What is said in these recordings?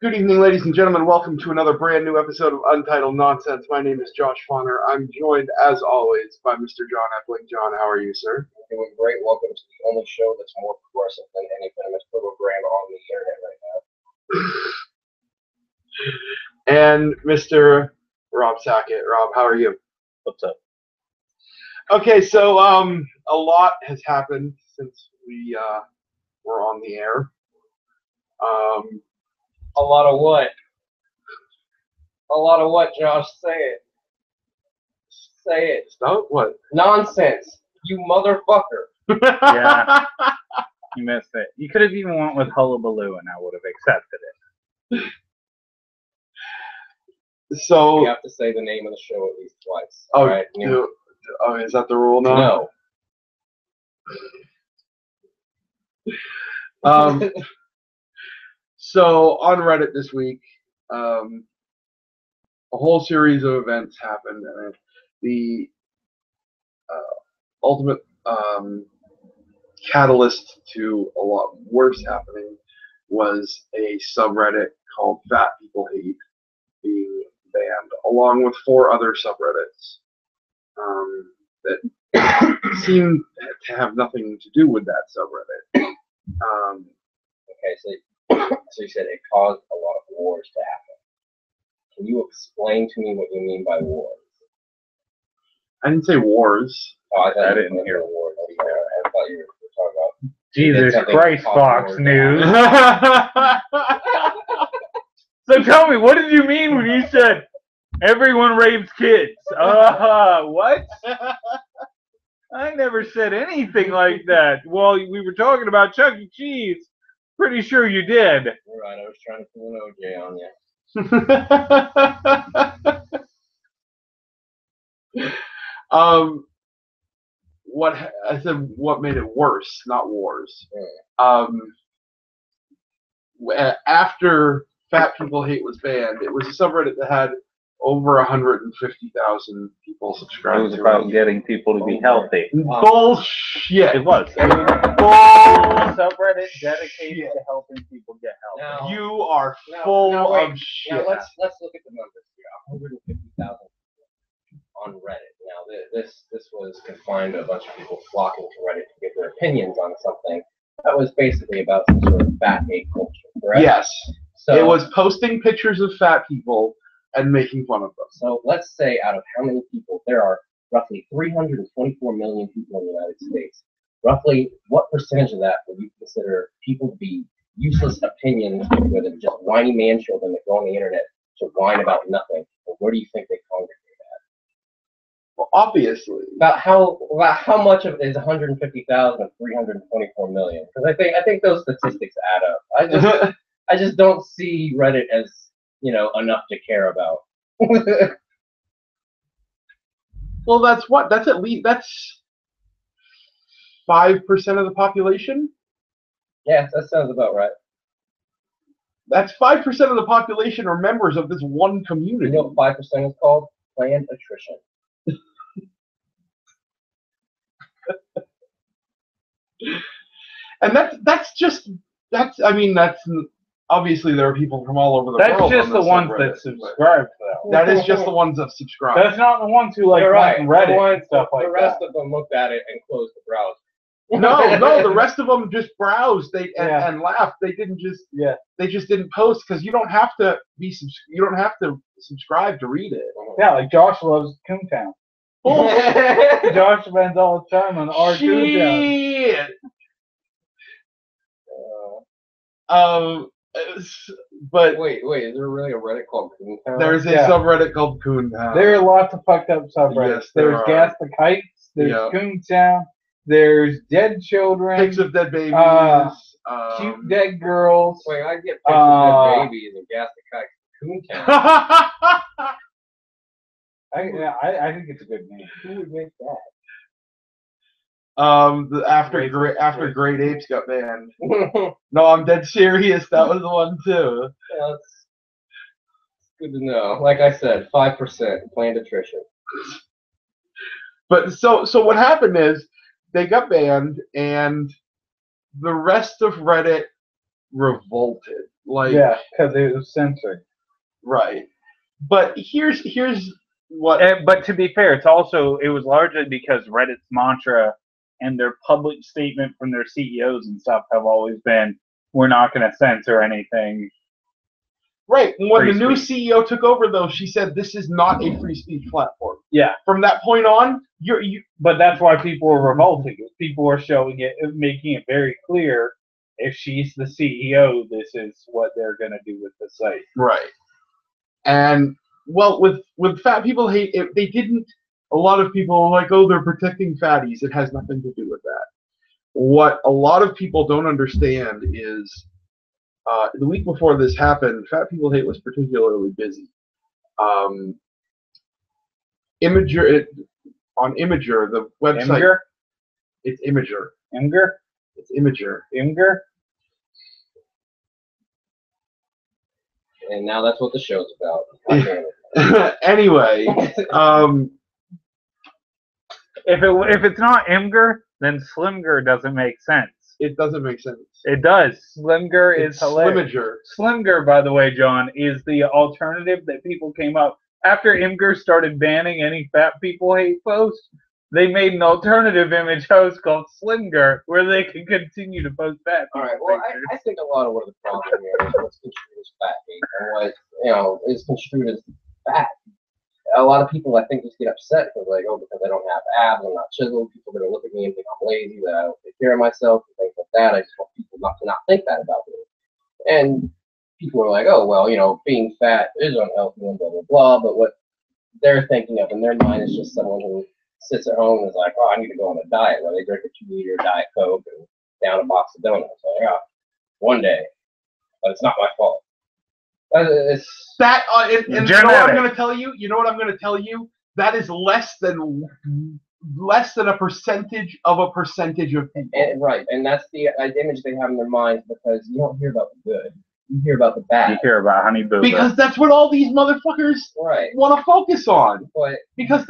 Good evening, ladies and gentlemen. Welcome to another brand new episode of Untitled Nonsense. My name is Josh Fauner. I'm joined, as always, by Mr. John Epling. John, how are you, sir? I'm doing great. Welcome to the only show that's more progressive than any venomous program on the internet right now. And Mr. Rob Sackett. Rob, how are you? What's up? Okay, so a lot has happened since we were on the air. A lot of what? A lot of what, Josh? Say it. Say it. Stop? What? Nonsense. You motherfucker. Yeah. You missed it. You could have even went with Hullabaloo and I would have accepted it. So You have to say the name of the show at least twice. Oh, right? is that the rule now? No. So on Reddit this week, a whole series of events happened, and the ultimate catalyst to a lot worse happening was a subreddit called Fat People Hate being banned, along with 4 other subreddits that seem to have nothing to do with that subreddit. Okay, so you said it caused a lot of wars to happen. Can you explain to me what you mean by wars? I didn't say wars. Oh, I didn't hear wars. I thought you were talking about. Jesus something Christ, caused Fox wars. News. So tell me, what did you mean when you said everyone rapes kids? What? I never said anything like that. Well, we were talking about Chuck E. Cheese. Pretty sure you did. You're right, I was trying to pull an OJ on you. What I said? What made it worse? Not wars. After Fat People Hate was banned, it was a subreddit that had over 150,000 people It subscribed was to about it. getting people to be healthy. Bullshit. It was. Bull. Subreddit dedicated to helping people get healthy. Now, You are full of shit. Now let's look at the numbers here. 150,000 on Reddit. Now this was confined to a bunch of people flocking to Reddit to give their opinions on something that was basically about some sort of fat hate culture, correct? Yes. So It was posting pictures of fat people and making fun of them. So let's say out of how many people, there are roughly 324 million people in the United States. Roughly, what percentage of that would you consider people to be useless opinions with just whiny man children that go on the internet to whine about nothing? Or where do you think they congregate at? Well, obviously. About how much of it is 150,000 of 324 million? Because I think those statistics add up. I just don't see Reddit as, enough to care about. Well, that's at least 5% of the population. Yeah, that sounds about right. That's 5% of the population are members of this one community. You know what 5% is called? Planned attrition. And that's obviously there are people from all over the world. That's just the ones that subscribe to that. That is just the ones that subscribe. That's not the ones who like Reddit and stuff like that. The rest of them looked at it and closed the browser. No, the rest of them just browsed and laughed. They didn't just They just didn't post because you don't have to subscribe to read it. Yeah, like Josh loves Coontown. Josh spends all his time on our Coontown. But wait, is there really a Reddit called Coontown? There's a subreddit called Coontown. There are lots of fucked up subreddits. Yes, there there's are. Gas the Kites. There's Coontown. There's Dead Children. Pics of dead babies. Cute dead girls. Wait, I get pics of dead babies and Gas the Kite Coontown. I think it's a good name. Who would make that? After Great Apes got banned. No, I'm dead serious. That was the one too. Yeah, that's good to know. Like I said, 5% planned attrition. But so what happened is they got banned, and the rest of Reddit revolted. Like, Yeah, because it was censored. right. But here's what. But to be fair, it was largely because Reddit's mantra and their public statement from their CEOs and stuff have always been, we're not going to censor anything. Right. When the new Free CEO took over, though, she said this is not a free speech platform. Yeah. From that point on, But that's why people were revolting. People were showing it, making it very clear, if she's the CEO, this is what they're going to do with the site. Right. And, well, with Fat People Hate, they didn't, a lot of people are like, oh, they're protecting fatties. It has nothing to do with that. What a lot of people don't understand is, the week before this happened, Fat People Hate was particularly busy. Imager, on Imager, the website. Imgur? It's Imager. Imgur? It's Imager. Imgur? And now that's what the show's about. Anyway, if it's not Imgur, then Slimgur doesn't make sense. it doesn't make sense. It does. Slimgur is It's hilarious. Slimager. Slimgur, by the way, John, is the alternative that people came up after Imgur started banning any Fat People Hate posts. They made an alternative image host called Slimgur, where they can continue to post fat people. All right. Well, I think a lot of what the problem here is what's construed as fat hate and what is construed as fat. A lot of people, I think, just get upset because, because I don't have abs, I'm not chiseled. People are going to look at me and think I'm lazy, that I don't take care of myself, and things like that. I just want people not to think that about me. And people are like, oh, well, being fat is unhealthy and blah, blah, blah. But what they're thinking of in their mind is just someone who sits at home and is like, oh, I need to go on a diet, where they drink a 2-liter Diet Coke and down a box of donuts. Like, oh, one day, but it's not my fault. It's That and you know what I'm going to tell you? You know what I'm going to tell you? That is less than a percentage of people. Right, and that's the image they have in their minds, because you don't hear about the good. You hear about the bad. You hear about Honey Boo Boo. Because that's what all these motherfuckers want to focus on. But because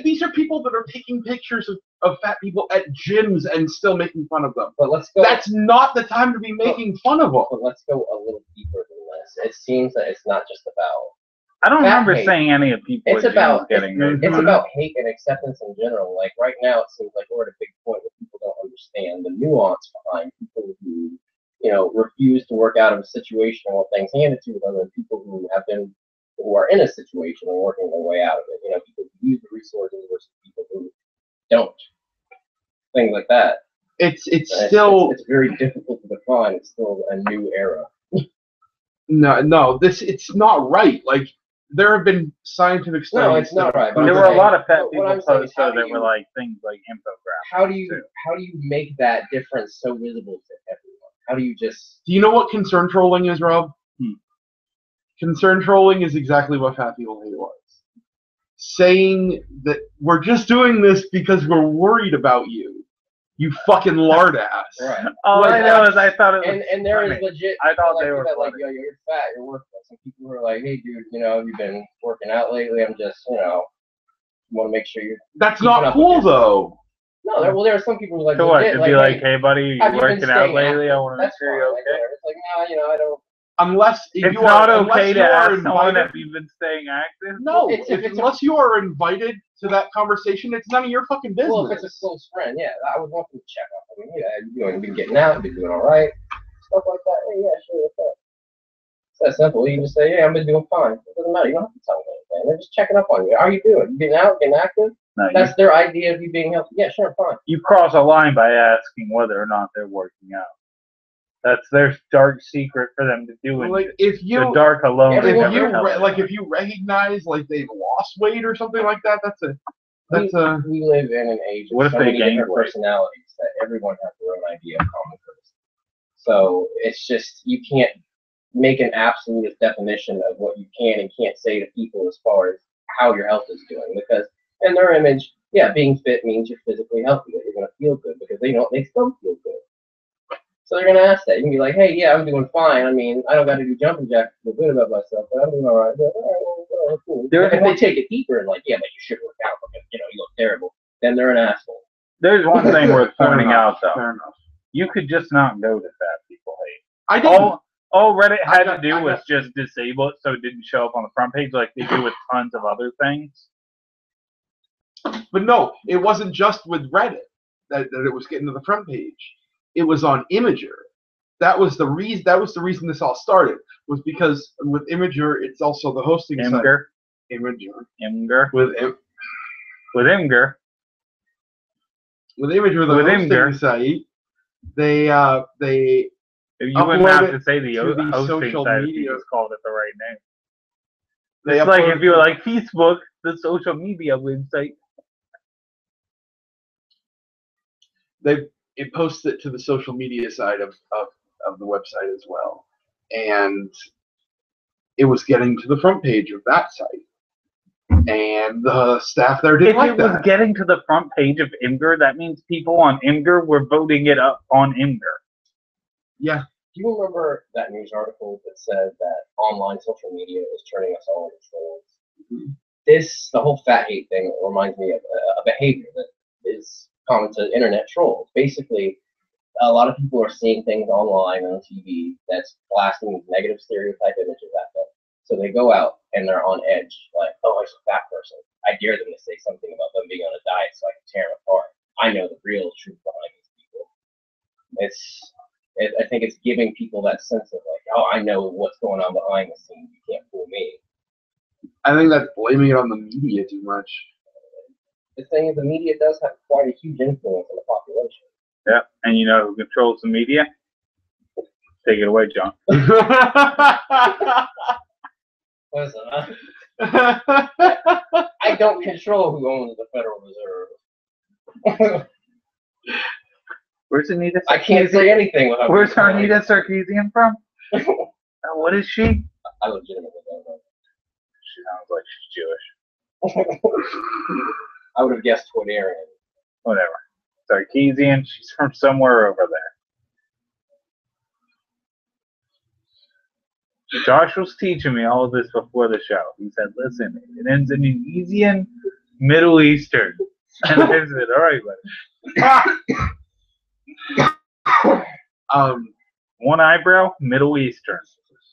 these are people that are taking pictures of fat people at gyms and still making fun of them. But let's go. That's not the time to be making fun of them. But let's go a little deeper than this. It seems that it's not just about. I don't remember saying any of people. It's about getting. It's about hate and acceptance in general. Like right now, it seems like we're at a big point where people don't understand the nuance behind people who, refuse to work out of a situation and want things handed to them, and people who are in a situation and working their way out of it. People who use the resources versus people who don't. Things like that. It's still it's very difficult to define. It's still a new era. No, it's not right. Like, there have been scientific studies. No, it's not right. There were a lot of fat people posts that were like things like infographics. How do you make that difference so visible to everyone? How do you just? Do you know what concern trolling is, Rob? Concern trolling is exactly what Fat People Hate was. Saying that we're just doing this because we're worried about you. You fucking lard ass. Right. All I know is I thought it was and there is legit. I thought they were like, yo, you're fat, you're worthless. And people were like, hey, dude, have you been working out lately? I'm just, want to make sure you're. That's not cool, though. No, there are some people who like. So what? To be like, hey, buddy, you working out lately? I want to make sure you're okay. It's like, no, I don't. Unless it's not okay to ask someone if you've been staying active. No, unless you are invited to that conversation, it's none of your fucking business. Well, if it's a close friend, yeah, I would want them to check up. I mean, yeah, you've been getting out, you've been doing all right, stuff like that. Hey, yeah, sure, what's up? It's that simple. You can just say, yeah, I've been doing fine. It doesn't matter. You don't have to tell them anything. They're just checking up on you. How are you doing? You getting out, getting active? No, that's their idea of you being healthy. Yeah, sure, fine. You cross a line by asking whether or not they're working out. That's their dark secret for them to do it. Like if you the dark alone. If you recognize like they've lost weight or something like that, we live in an age of so many different personalities that everyone has their own idea of common courtesy. So it's just you can't make an absolute definition of what you can and can't say to people as far as how your health is doing, because in their image, yeah, being fit means you're physically healthy, that you're going to feel good because they still feel good. So they're going to ask that. You can be like, hey, yeah, I'm doing fine. I mean, I don't got to do jumping jacks to feel good about myself, but I'm doing all right. But, all right, well, cool. If they take it deeper and like, yeah, but you should work out because, you look terrible, then they're an asshole. There's one thing worth pointing out, though. You could just not go to Fat People Hate. I didn't. All Reddit had to do was just disable it so it didn't show up on the front page like they do with tons of other things. But no, it wasn't just with Reddit that it was getting to the front page. It was on Imager. That was the reason. That was the reason this all started. Was because with Imager, it's also the hosting site. Imager. With Imager, the hosting site, they. You wouldn't have to say the hosting site if you just called it the right name. It's like if you were like Facebook, the social media website. It posts it to the social media side of the website as well, and it was getting to the front page of that site, and the staff there didn't like that. If it was getting to the front page of Imgur, that means people on Imgur were voting it up on Imgur. Yeah. Do you remember that news article that said that online social media is turning us all into trolls? Mm-hmm. The whole fat hate thing reminds me of a behavior that is common to internet trolls. Basically, a lot of people are seeing things online on TV that's blasting these negative stereotype images at them. So they go out and they're on edge, like, oh, there's a fat person. I dare them to say something about them being on a diet so I can tear them apart. I know the real truth behind these people. I think it's giving people that sense of like, oh, I know what's going on behind the scenes. You can't fool me. I think that's blaming it on the media too much. The thing is, the media does have quite a huge influence on the population. Yeah, and you know who controls the media? Take it away, John. Listen, I don't control who owns the Federal Reserve. Where's Anita Sarkeesian? I can't say anything without. Where's Anita Sarkeesian from? What is she? I legitimately don't know. She sounds like she's Jewish. I would have guessed Twittarian. Whatever. Sarkeesian, she's from somewhere over there. Josh was teaching me all of this before the show. He said, listen, it ends in Indonesian, Middle Eastern. And I said, all right, buddy. One eyebrow, Middle Eastern.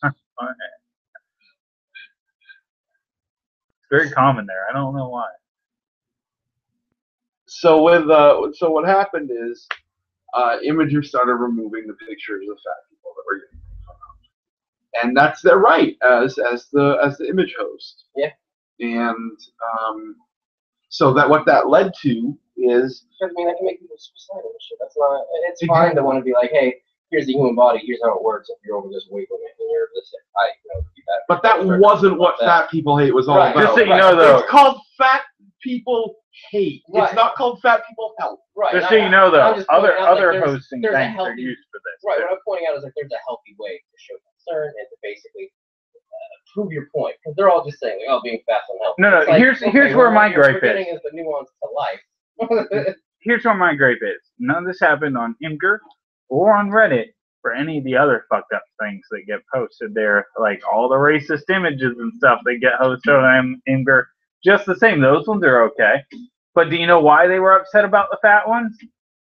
It's very common there. I don't know why. So what happened is, Imager started removing the pictures of fat people that were getting put out, and that's their right as the image host. Yeah. And so what that led to is. I mean, that can make people suicidal and shit. That's not. It's fine to want to be like, hey, here's the human body. Here's how it works. If you're over this weight limit and you're this height, But that wasn't what Fat People Hate was all about. Just so you know, though, it's called Fat People Hate. Right. It's not called Fat People Help. Right. Just so you know, though, other hosting things are used for this. Right. What I'm pointing out is like there's a healthy way to show concern and to basically prove your point, because they're all just saying, like, oh, being fat's unhealthy. No, like, here's where my gripe is. Is the nuance to life. Here's where my gripe is. None of this happened on Imgur or on Reddit for any of the other fucked up things that get posted there, like all the racist images and stuff that get hosted on Imgur. Just the same, those ones are okay. But do you know why they were upset about the fat ones?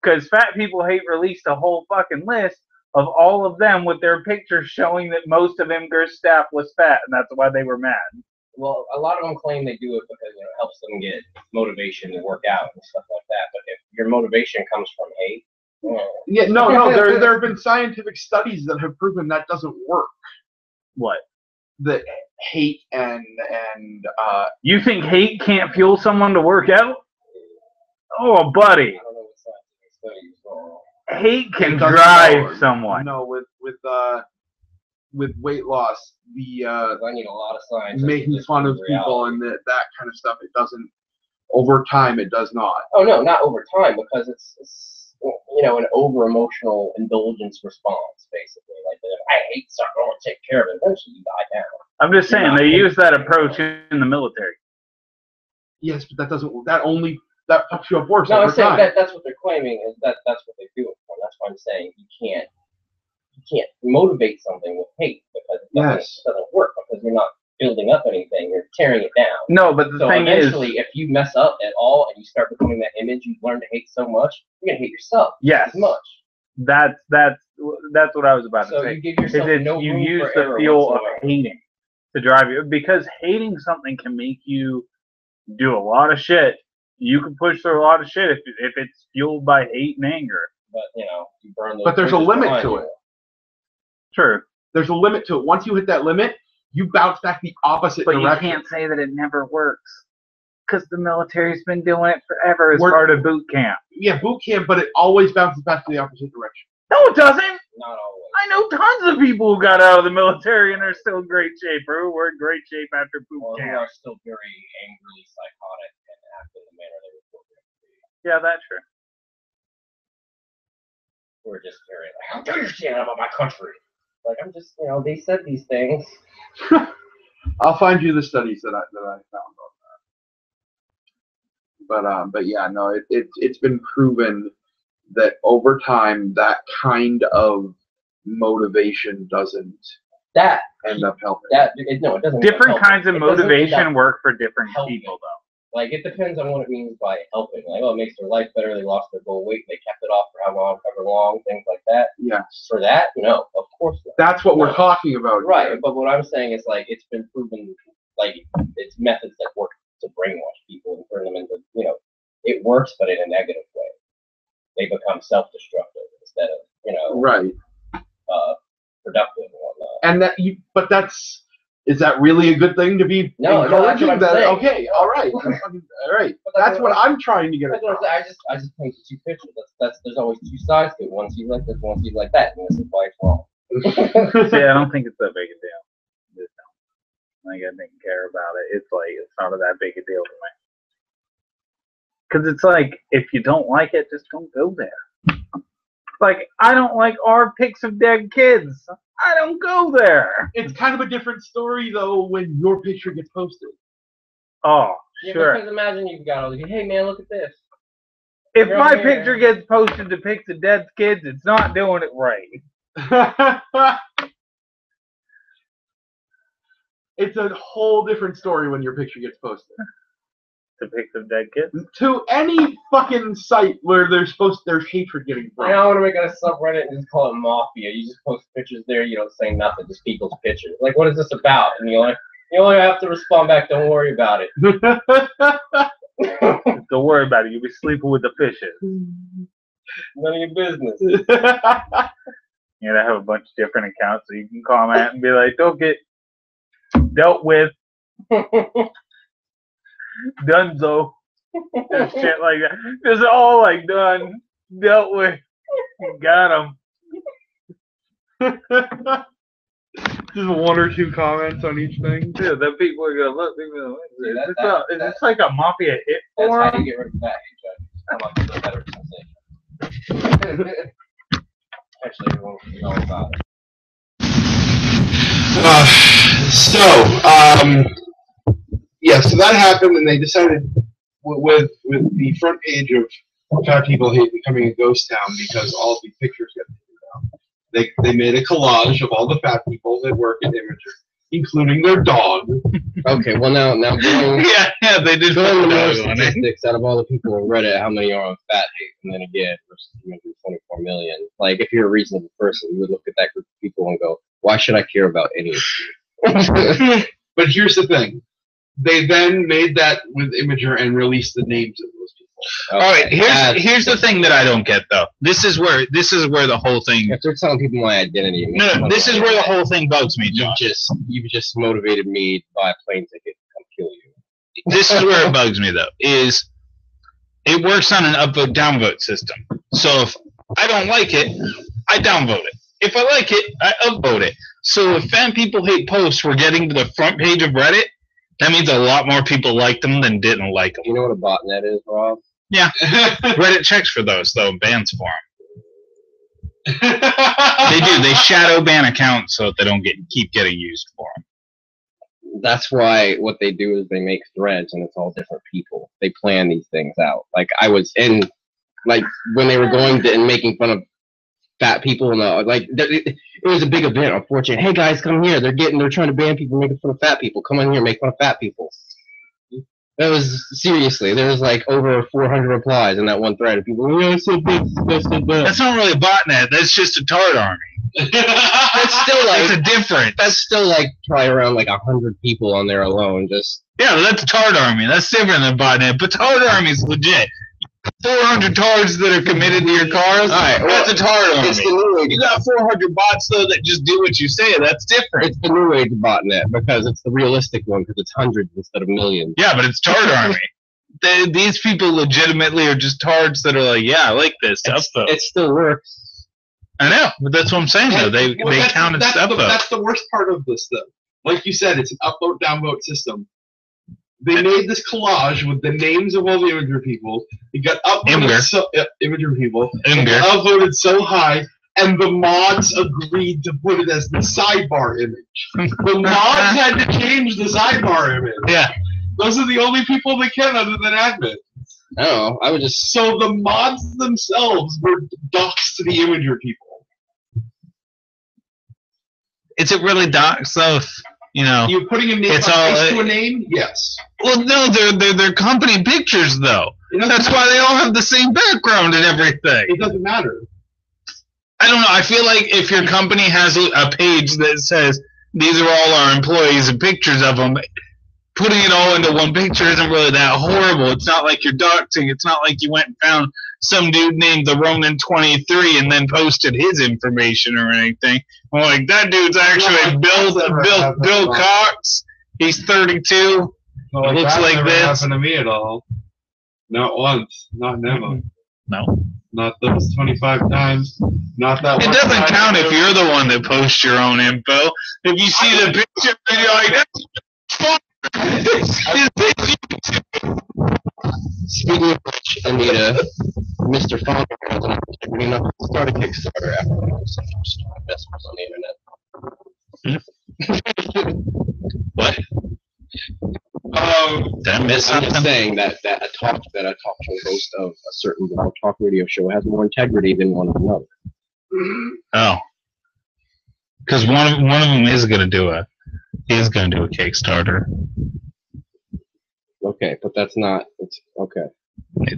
Because Fat People Hate released a whole fucking list of all of them with their pictures showing that most of Imgur's staff was fat, and that's why they were mad. Well, a lot of them claim they do it because it helps them get motivation to work out and stuff like that. But if your motivation comes from hate, yeah, no, there have been scientific studies that have proven that doesn't work. What? The hate and you think hate can't fuel someone to work out? Oh, buddy. I don't know what scientific studies are. Hate can drive someone. No, with weight loss, I need a lot of science. Making fun of people and that kind of stuff, it doesn't. Over time, it does not. Oh no, not over time, because it's an over-emotional indulgence response, basically. Like, if I hate something, I want to take care of it. Eventually, you die down. I'm just saying, they use that approach in the military. Yes, but that puts you up worse. No, I'm saying that's what they're claiming, is that's what they do. And that's why I'm saying you can't motivate something with hate, because it doesn't work, because you're not building up anything, you're tearing it down. No, but the thing is, eventually, if you mess up at all and you start becoming that image you learn to hate so much, you're gonna hate yourself. Yes, as much. That's That's what I was about to So say. you give yourself no You room use for the error fuel whatsoever. of hating to drive you, because hating something can make you do a lot of shit. You can push through a lot of shit if it's fueled by hate and anger. But you burn those. But there's a bridges limit behind to you. it. True. There's a limit to it. Once you hit that limit, you bounce back the opposite But you direction. can't say that it never works. Because the military's been doing it forever as We're- part of boot camp. Yeah, boot camp, but it always bounces back to the opposite direction. No, it doesn't. Not always. I know tons of people who got out of the military and are still in great shape, or who were in great shape after boot Or who camp. are still very angrily psychotic and act in the manner they were programmed to be. Yeah, that's true. Who are just very like, how dare you stand up about my country? Like, I'm just, they said these things. I'll find you the studies that I found on that. But yeah, no, it's been proven that over time that kind of motivation doesn't end up helping. It doesn't. Different help. kinds of It doesn't end motivation up work for different helping. people, though. Like, it depends on what it means by helping. Like, it makes their life better. They lost their goal weight. They kept it off for however long, things like that. Yes. For that, no, of course not. That's what we're No. talking about. Right, here. but what I'm saying is, like, it's been proven, like, it's methods that work to brainwash people and turn them into, it works, but in a negative way. They become self-destructive instead of, Right. productive and whatnot. And is that really a good thing to be No, encouraging? that's what I'm saying. Okay, all right, all right. That's what I'm trying to get That's what across. I'm saying. I just painted two pictures. There's always two sides to it. One sees like this, one sees like that, and this is why it's wrong. See, I don't think it's that big a deal. Just don't. Like, I didn't care about it. It's not that big a deal to me. Because it's like, if you don't like it, just don't go there. Like, I don't like our pics of dead kids. I don't go there. It's kind of a different story though when your picture gets posted. Oh, Yeah, sure. because imagine you've got all these, hey man, look at this. If You're my over here. picture gets posted to pics of dead kids, it's not doing it right. It's a whole different story when your picture gets posted. To pics of dead kids? To any fucking site where there's hatred getting I thrown. want to make it a subreddit and just call it Mafia. You just post pictures there, you don't say nothing, just people's pictures. Like, what is this about? And you only have to respond back, don't worry about it. Don't worry about it. You'll be sleeping with the fishes. None of your business. You know, have a bunch of different accounts so you can comment and be like, don't get dealt with. Dunzo. And shit like that. It's all like done, dealt with, got him. Just one or two comments on each thing. Yeah, then people are gonna look. Is That- this like a Mafia hit That's how forum? you get rid of that hate, Judge. Come up with a better sensation. Actually, everyone will know about it. So that happened, and they decided with the front page of Fat People Hate becoming a ghost town because all of these pictures got taken down. They made a collage of all the fat people that work at Imager, including their dog. Okay, well now going Yeah, they did. the more statistics out of all the people on Reddit, how many are on fat hate, and then again versus 24 million. Like, if you're a reasonable person, you would look at that group of people and go, "Why should I care about any of you?" But here's the thing: they then made that with Imager and released the names of those people. All right, here's the thing that I don't get though. This is where the whole thing. If they're telling people my identity, No, this is where the whole thing bugs me, John. you've just motivated me to buy a plane ticket to come kill you. This is where it bugs me though. Is it works on an upvote downvote system. So if I don't like it, I downvote it. If I like it, I upvote it. So if Fan People Hate posts were getting to the front page of Reddit, that means a lot more people liked them than didn't like them. You know what a botnet is, Rob? Yeah, Reddit checks for those though, bans for them. They do. They shadow ban accounts so that they don't keep getting used for them. That's why what they do is they make threads and it's all different people. They plan these things out. Like, I was in, like, when they were going to and making fun of fat people and it was a big event. Unfortunately, hey guys, come here. They're trying to ban people making fun of fat people. Come on here, make fun of fat people. That was seriously. There was like over 400 replies in that one thread of people. Oh, so big, disgusted, but That's not really a botnet. That's just a tard army. that's still like It's a difference. that's still like probably around like 100 people on there alone. Just Yeah, but that's a tard army. That's different than a botnet. But tard army's legit. 400 tards that are committed to your cars. all right. That's a tard army. It's the new age. You got 400 bots though that just do what you say. That's different. It's the new age botnet because it's the realistic one because it's hundreds instead of millions. Yeah, but it's tard army. These people legitimately are just tards that are like, yeah, I like this upvote. It still works. I know, but that's what I'm saying though. They counted upvote. That's the worst part of this, though. Like you said, it's an upvote downvote system. They made this collage with the names of all the Imager people. It got upvoted Imager people. It got upvoted so high, and the mods agreed to put it as the sidebar image. The mods had to change the sidebar image. Yeah. Those are the only people that can other than admin. I don't know. I would just So the mods themselves were doxed to the Imager people. Is it really docs though? You know, You're putting a name It's next all- to a name? Yes. well, no, they're company pictures though. It doesn't That's matter. why they all have the same background and everything. It doesn't matter. I don't know. I feel like if your company has a page that says these are all our employees and pictures of them, putting it all into one picture isn't really that horrible. It's not like you're doxing. It's not like you went and found some dude named the Ronin23 and then posted his information or anything. I'm like, that dude's actually Bill Cox. He's 32. Well, Looks that like never this. happened to me at all. Not once. Not never. No. Not those 25 times. Not that It one doesn't time. count if you're the one that posts your own info. If you see the picture and you're like, that's fuck. Speaking of which, Anita, Mr. Fonda has an opportunity enough to start a Kickstarter after such investments on the internet. What? Did I miss I'm just something? saying that a talk show host of a certain talk radio show has more integrity than one of another. Oh. Because one of them is going to do a Kickstarter. Okay, but that's not. It's okay.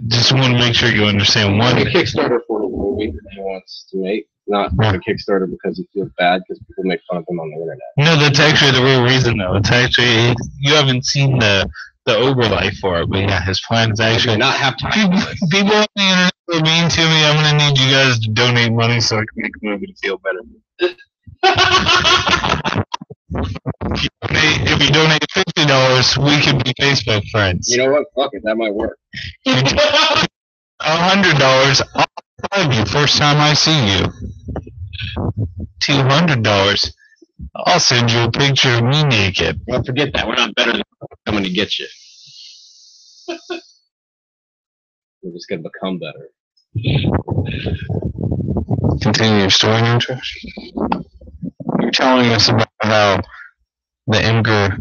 Just want to make sure you understand one. A Kickstarter for a movie that he wants to make, not a Kickstarter because he feels bad because people make fun of him on the internet. No, that's actually the real reason, though. It's actually, you haven't seen the overlay for it, but yeah, his plan is I do actually. not have time. People on the internet are mean to me. I'm going to need you guys to donate money so I can make a movie to feel better. If you donate $50, we can be Facebook friends. You know what? Fuck it, that might work. $100, I'll love you first time I see you. $200, I'll send you a picture of me naked. Well, forget that. We're not better than coming to get you. We're just gonna become better. Continue your story, now, Trish. You're telling us about how the Imgur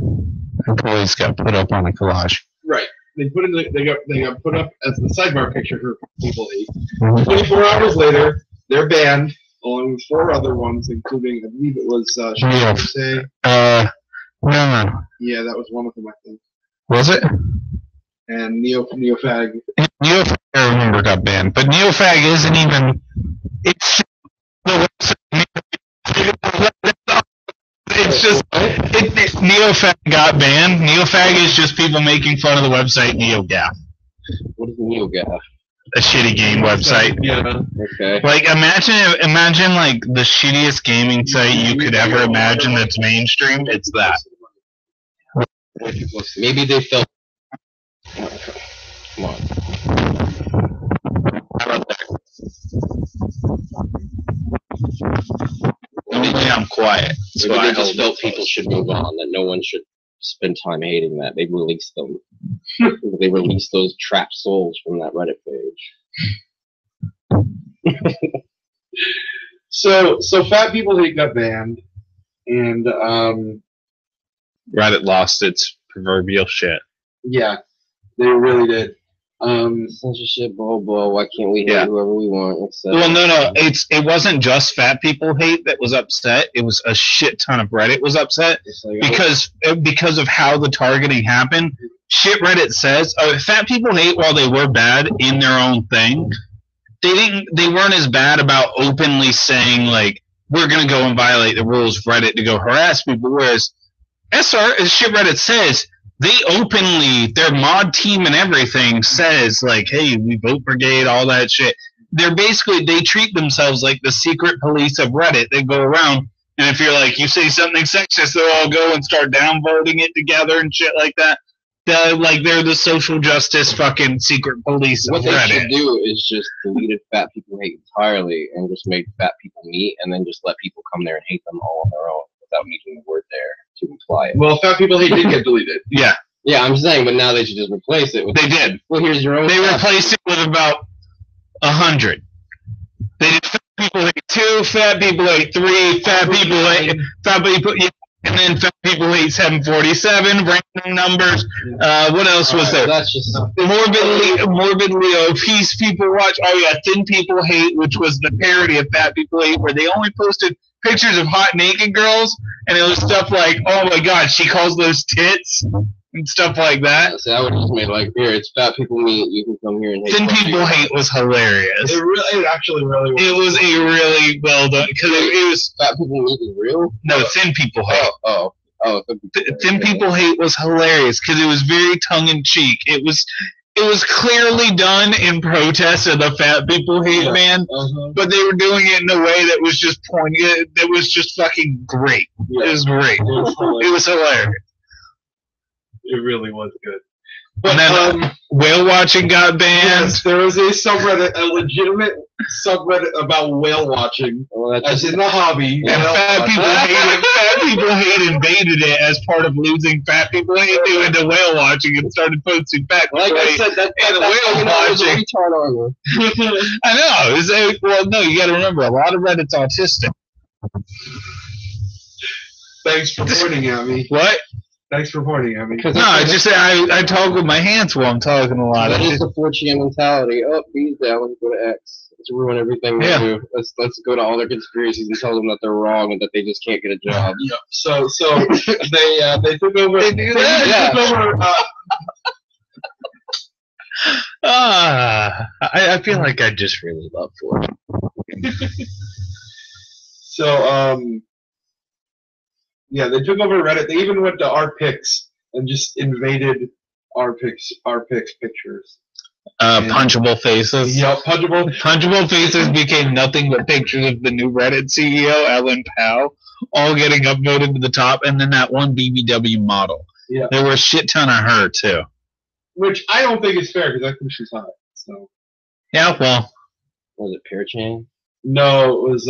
employees got put up on a collage. Right. They got put up as the sidebar picture for people to eat. Mhm. 24 hours later, they're banned, along with 4 other ones, including, I believe it was, Yeah. say, No. yeah, that was one of them, I think. Was it? And Neofag. Neofag, I remember, got banned. But Neofag isn't even. It's the It's just. Neofag got banned. Neofag is just people making fun of the website NeoGAF. What is the new guy? A shitty game website. Yeah. Okay. Like, imagine like the shittiest gaming site you could ever imagine that's mainstream. It's that. Maybe they felt. Come on. How about that? Maybe I'm quiet. So Maybe I they just hold felt it people close. should move on, that no one should spend time hating that. They released them. They released those trapped souls from that Reddit page. So Fat People Hate got banned, and, Reddit lost its proverbial shit. yeah, they really did. Censorship, blah, blah, why can't we hate Yeah. whoever we want? Well, no. It wasn't just fat people hate that was upset. It was a shit ton of Reddit was upset It's like, because of how the targeting happened. shit Reddit says, fat people hate while they were bad in their own thing. They weren't as bad about openly saying like we're gonna go and violate the rules of Reddit to go harass people. Whereas SR, as shit Reddit says, they openly, their mod team and everything says like, hey, we vote brigade, all that shit. They're basically, they treat themselves like the secret police of Reddit. They go around, and if you're like, you say something sexist, they'll all go and start downvoting it together and shit like that. They're the social justice fucking secret police What of they Reddit. should do is just deleted fat people hate entirely and just make fat people meet and then just let people come there and hate them all on their own without needing the word there to imply it. Well, fat people hate did get deleted. Yeah, Yeah, I'm saying, but now they should just replace it with. they did. Well, here's your own. They replaced it with about 100. They did fat people hate 2, fat people hate 3, fat people, yeah, and then fat people hate 747, random numbers. What else was there? That's just Morbidly obese people watch. Oh yeah, thin people hate, which was the parody of fat people hate, where they only posted pictures of hot naked girls, and it was stuff like, oh my god, she calls those tits, and stuff like that. So I would just made like, here, it's fat people meet. You can come here and hate. Thin people hate was hilarious. It actually really was. It was a really well done, because it was Fat people meet is real. no thin people hate. Oh. Thin people hate was hilarious because it was very tongue in cheek. It was clearly done in protest of the fat people hate man, but they were doing it in a way that was just poignant. That was just fucking great. Yeah. It was great. It was hilarious. It really was good. And then whale watching got banned. Yes, there was a subreddit, a legitimate subreddit about whale watching, as in the hobby. And fat people hate invaded it as part of losing fat people hate into whale watching and started posting fat people Like I hate said, that's and whale watching. retard armor. I know. Well, no, you got to remember, a lot of Reddit's autistic. Thanks for pointing at me. What? Thanks for pointing at me. No, I just say I talk with my hands while I'm talking a lot. That is the 4chan mentality. Oh, B's down. Let's go to X. Let's ruin everything they do. Let's go to all their conspiracies and tell them that they're wrong and that they just can't get a job. Yep. So they took over. They do that. Took over. I feel like I just really love Ford. So yeah, they took over Reddit. They even went to our pics and just invaded our pics pictures. Punchable faces. Yep, punchable. Punchable faces became nothing but pictures of the new Reddit CEO, Ellen Powell, all getting upvoted to the top, and then that one BBW model. Yeah. There were a shit ton of her too. Which I don't think is fair because I think she's hot. So. Yeah, well. Was it Pearchan? No, it was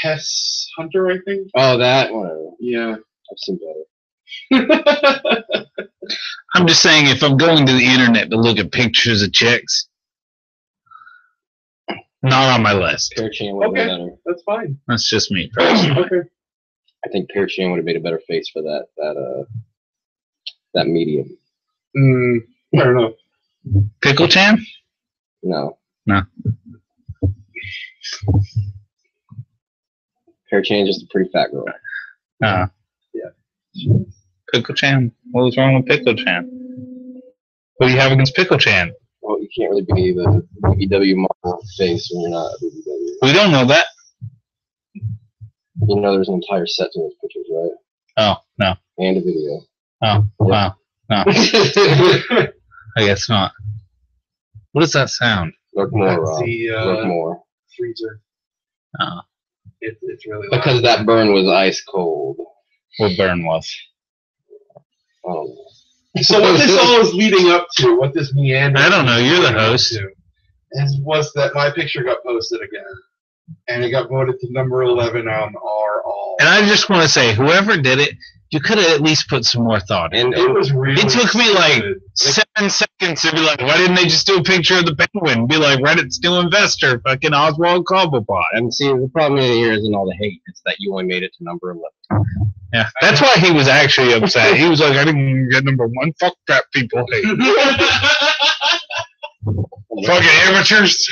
Tess Hunter, I think. Oh, that one. Yeah. I've seen better. I'm just saying, if I'm going to the internet to look at pictures of chicks, not on my list. Pearchan would have been better. That's fine. That's just me. Okay. I think Pearchan would have made a better face for that medium. I don't know. Pickle Chan? No. No. Pearchan just a pretty fat girl. Yeah. Pickle Chan? What was wrong with Pickle Chan? What do you have against Pickle Chan? Well, you can't really be the BBW model face when you're not a BBW. We don't know that. You know there's an entire set to those pictures, right? Oh, no. And a video. Oh, wow. No. I guess not. What does that sound? Look more, Rob. Look more. Freezer. Oh. It's really loud. Because that burn was ice cold. What burn was? I don't know. So what this all is leading up to, what this meander. I don't know. You're the host. Was that my picture got posted again, and it got voted to number 11 on our all. And I just want to say, whoever did it, you could have at least put some more thought in. And It was really. It took me like stupid. 7 seconds to be like, why didn't they just do a picture of the penguin? Be like, Reddit's new investor, fucking Oswald Cobblepot. And see, the problem here isn't all the hate. It's that you only made it to number 11. Yeah, that's why he was actually upset. He was like, I didn't get number 1. Fuck fat people hate. Fucking amateurs.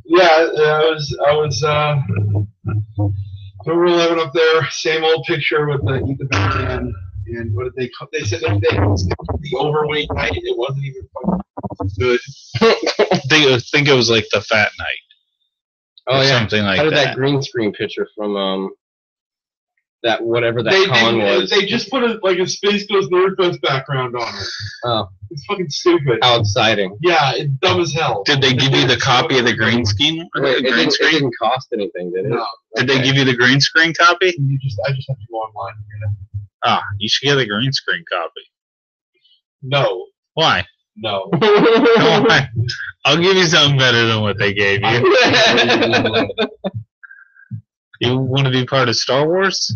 Yeah, I was So we're living up there, same old picture with the eat the bear man. And what did they said that the overweight night. It wasn't even fucking good. I think it was like the fat night. Oh yeah, something like how did that. that green screen picture from that whatever that con was? They just put a Space Ghost Nerdfest background on it. Oh, it's fucking stupid. How exciting! Yeah, it's dumb as hell. Did they give you the copy of the green screen? Wait, it didn't cost anything, did it? No. Did they give you the green screen copy? I just have to go online. Ah, you should get a green screen copy. No. Why? No. Why? I'll give you something better than what they gave you. You want to be part of Star Wars?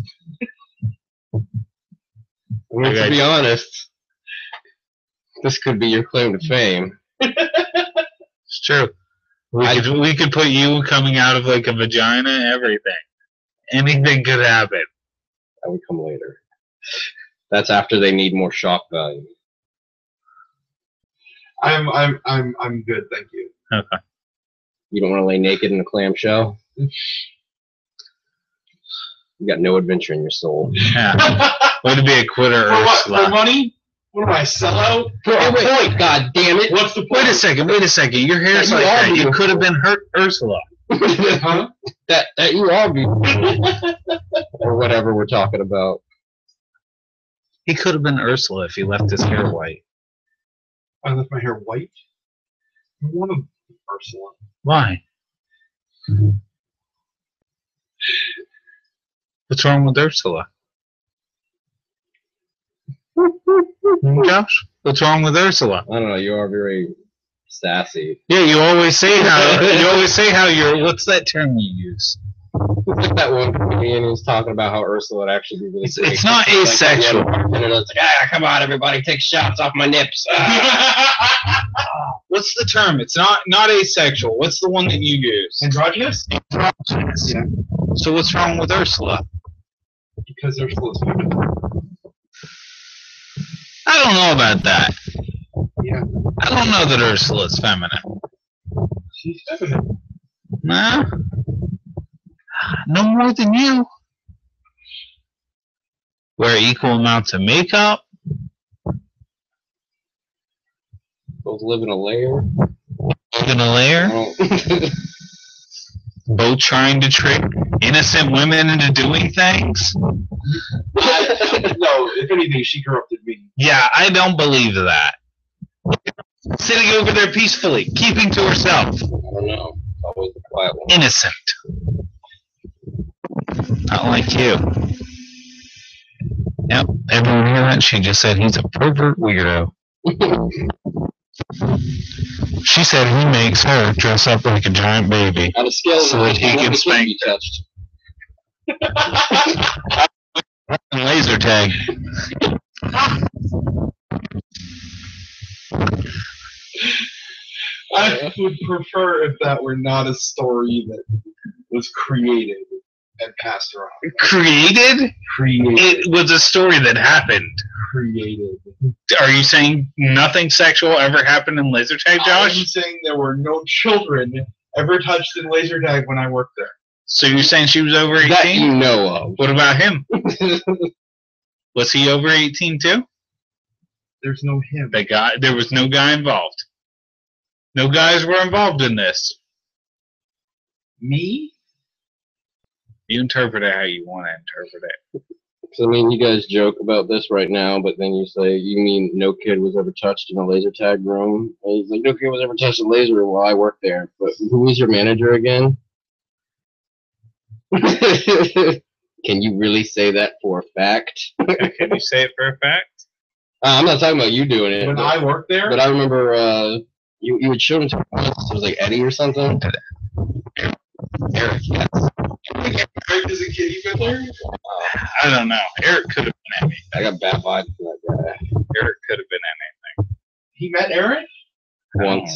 Well, to be honest, this could be your claim to fame. It's true. We could put you coming out of like a vagina, everything. Anything could happen. That would come later. That's after they need more shock value. I'm good, thank you. Okay. You don't want to lay naked in a clamshell? You got no adventure in your soul. Yeah. Way to be a quitter, For what? Ursula. For money? What am I, sell out? For a point, god damn it! What's the point? Wait a second. Your hair's like that. You could have been Ursula. Huh? That you all be or whatever we're talking about. He could have been Ursula if he left his hair white. I left my hair white? I want to be Ursula. Why? What's wrong with Ursula? Josh? What's wrong with Ursula? I don't know, you are very sassy. Yeah, you always say how you're. What's that term you use? It's like that one comedian who's talking about how Ursula would actually be really great. It's not asexual. And it's like, come on, everybody, take shots off my nips. What's the term? It's not asexual. What's the one that you use? Androgynous? Androgynous. Yeah. So what's wrong with Ursula? Because Ursula's feminine. I don't know about that. Yeah. I don't know that Ursula's feminine. She's feminine. Nah. No more than you. Wear equal amounts of makeup. Both live in a lair. Live in a lair. Both trying to trick innocent women into doing things. No, if anything, she corrupted me. Yeah, I don't believe that. Sitting over there peacefully, keeping to herself. I don't know. It's always the quiet one. Innocent. Not like you. Yep, everyone hear that? She just said he's a pervert weirdo. She said he makes her dress up like a giant baby On a scale so that he can spank be touched. laser tag. I would prefer if that were not a story that was created and passed around. Created? Created. It was a story that happened. Created. Are you saying nothing sexual ever happened in laser tag, Josh? I'm saying there were no children ever touched in laser tag when I worked there. So you're saying she was over 18? That you know of. What about him? Was he over 18 too? There's no him. There was no guy involved. No guys were involved in this. Me? You interpret it how you want to interpret it. So, I mean, you guys joke about this right now, but then you say, you mean no kid was ever touched in a laser tag room? And he's like, no kid was ever touched in a laser room while I worked there. But who was your manager again? Can you really say that for a fact? Can you say it for a fact? I'm not talking about you doing it. When I worked there? But I remember you would show him to it was like Eddie or something. Eric, yes. Eric is a kid, you been there? I don't know. Eric could have been anything. I got bad vibes from that guy. Eric could have been anything. He met Eric? Once.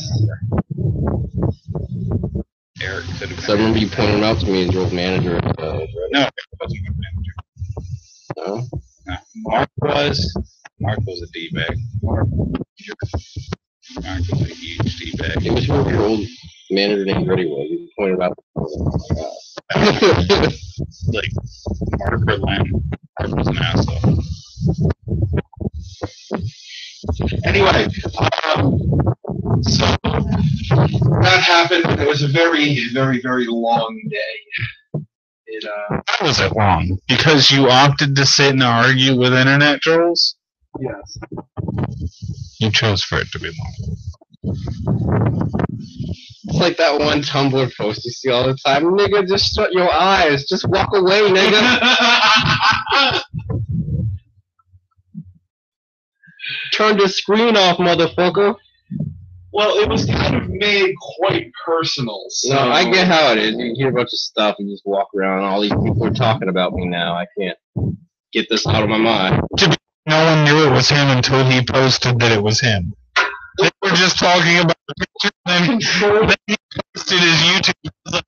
Eric could have been So I remember you pointed him out to me as your old manager. No, it wasn't my manager. No? No. Mark was a D-bag. Mark was a huge D-bag. It was whoever your old manager named Reddy was. You pointed out. Oh my God. Like, Mark Berlin. Mark was an asshole. Anyway, so that happened. It was a very, very, very long day. How was it long? Because you opted to sit and argue with internet trolls? Yes. You chose for it to be long. It's like that one Tumblr post you see all the time. Nigga, just shut your eyes. Just walk away, nigga. Turn the screen off, motherfucker. Well, it was kind of made quite personal. So. No, I get how it is. You hear a bunch of stuff and you just walk around. All these people are talking about me now. I can't get this out of my mind. No one knew it was him until he posted that it was him. They were just talking about the picture, and then he posted his YouTube,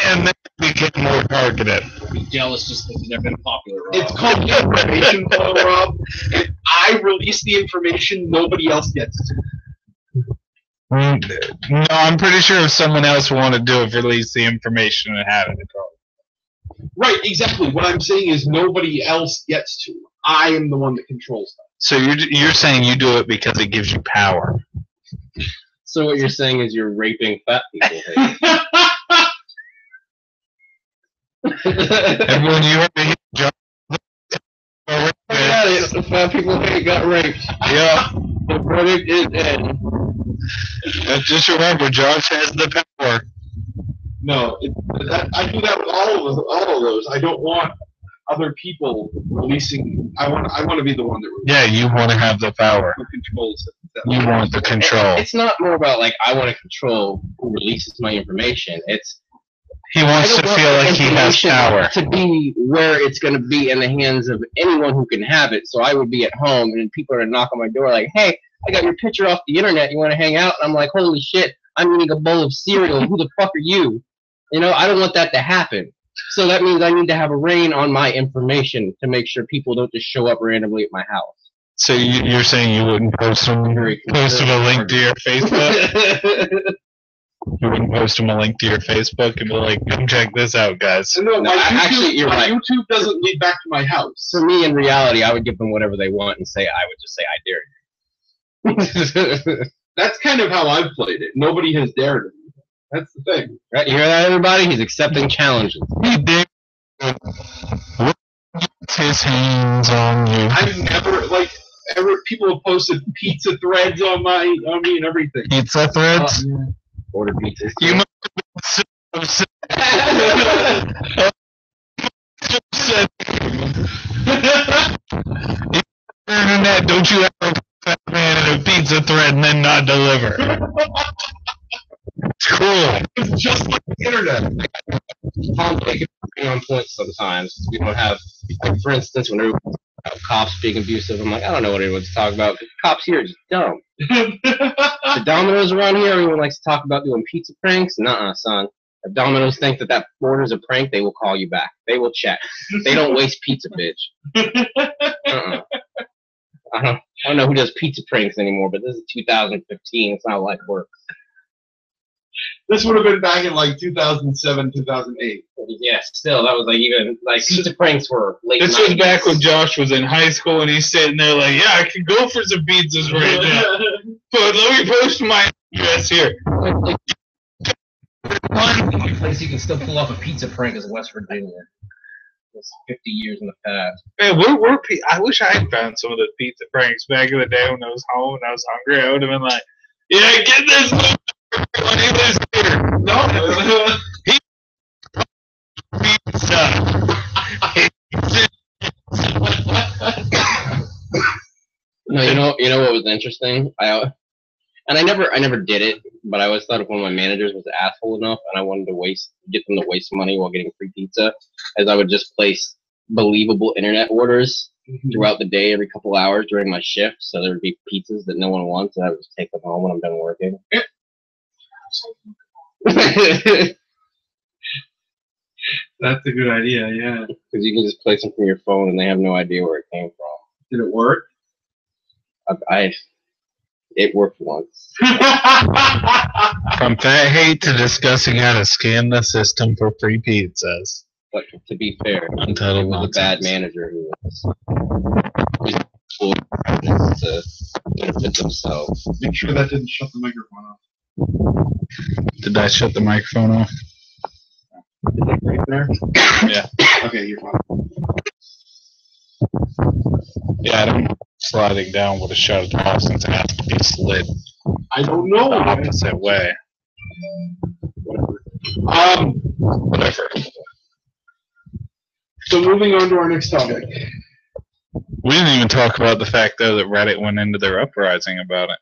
and then it became more targeted. Be jealous just because they've been popular. Rob. It's called information flow, Rob. If I release the information, nobody else gets it. No, I'm pretty sure if someone else wanted to have released the information and had it. Right, exactly. What I'm saying is nobody else gets to. I am the one that controls them. So you're saying you do it because it gives you power. So what you're saying is you're raping fat people. Hey? Everyone, you heard me. Fat people hate got raped. Yeah. The verdict is in. Just remember, Josh has the power. No, I do that with all of those. I don't want other people releasing. I want to be the one that Yeah, you want to have the power. who controls it. You want the control. It's not more about like I want to control who releases my information. It's He wants to feel like he has power. To be where it's going to be in the hands of anyone who can have it. So I would be at home and people are going to knock on my door like, hey, I got your picture off the internet. You want to hang out? And I'm like, holy shit, I'm eating a bowl of cereal. Who the fuck are you? You know, I don't want that to happen. So that means I need to have a rein on my information to make sure people don't just show up randomly at my house. So you're saying you wouldn't post them a link to your Facebook? You wouldn't post them a link to your Facebook and be like, come check this out, guys. No, actually, you're right. YouTube doesn't lead back to my house. For me, in reality, I would give them whatever they want and I would just say, I dare you. That's kind of how I've played it. Nobody has dared me. That's the thing. Right, you hear that, everybody? He's accepting challenges. He did. His hands on you. I've never, people have posted pizza threads on me and everything. Pizza threads? Order pizzas. You must have said. Internet, don't you ever fat man in a pizza thread and then not deliver. It's cool. It's just like the internet. Tom taking on point sometimes. We don't have, like, for instance, when cops being abusive, I'm like, I don't know what anyone's talking about. Cops here are just dumb. The Domino's around here, everyone likes to talk about doing pizza pranks. Nuh-uh, son. If Domino's think that order's a prank, they will call you back. They will check. They don't waste pizza, bitch. Uh-uh. I don't know who does pizza pranks anymore, but this is 2015. It's not like work. This would have been back in 2007, 2008. Yeah, still, that was pizza pranks were late. This was back when Josh was in high school and he's sitting there like, yeah, I can go for some pizzas right now. But let me post my address here. One place you can still pull off a pizza prank is West Virginia. It's 50 years in the past. Man, I wish I had found some of the pizza pranks back in the day when I was home and I was hungry. I would have been like, yeah, get this when he lives here. No. No, you know what was interesting? I never did it, but I always thought if one of my managers was asshole enough and I wanted to get them to waste money while getting free pizza, as I would just place believable internet orders throughout the day every couple hours during my shift, so there would be pizzas that no one wants, and I would just take them home when I'm done working. That's a good idea, yeah. Because you can just place them from your phone and they have no idea where it came from. Did it work? It worked once. From fat hate to discussing how to scam the system for free pizzas. But to be fair, Untitled it was a Nonsense. bad manager who was to benefit themselves. Make sure that didn't shut the microphone off. Did I shut the microphone off? Is that right there? Yeah. Okay, you're fine. Yeah, I don't. Sliding down would have shut it off since it has to be slid I don't know. the man. opposite way. Whatever. So moving on to our next topic. We didn't even talk about the fact though that Reddit went into their uprising about it,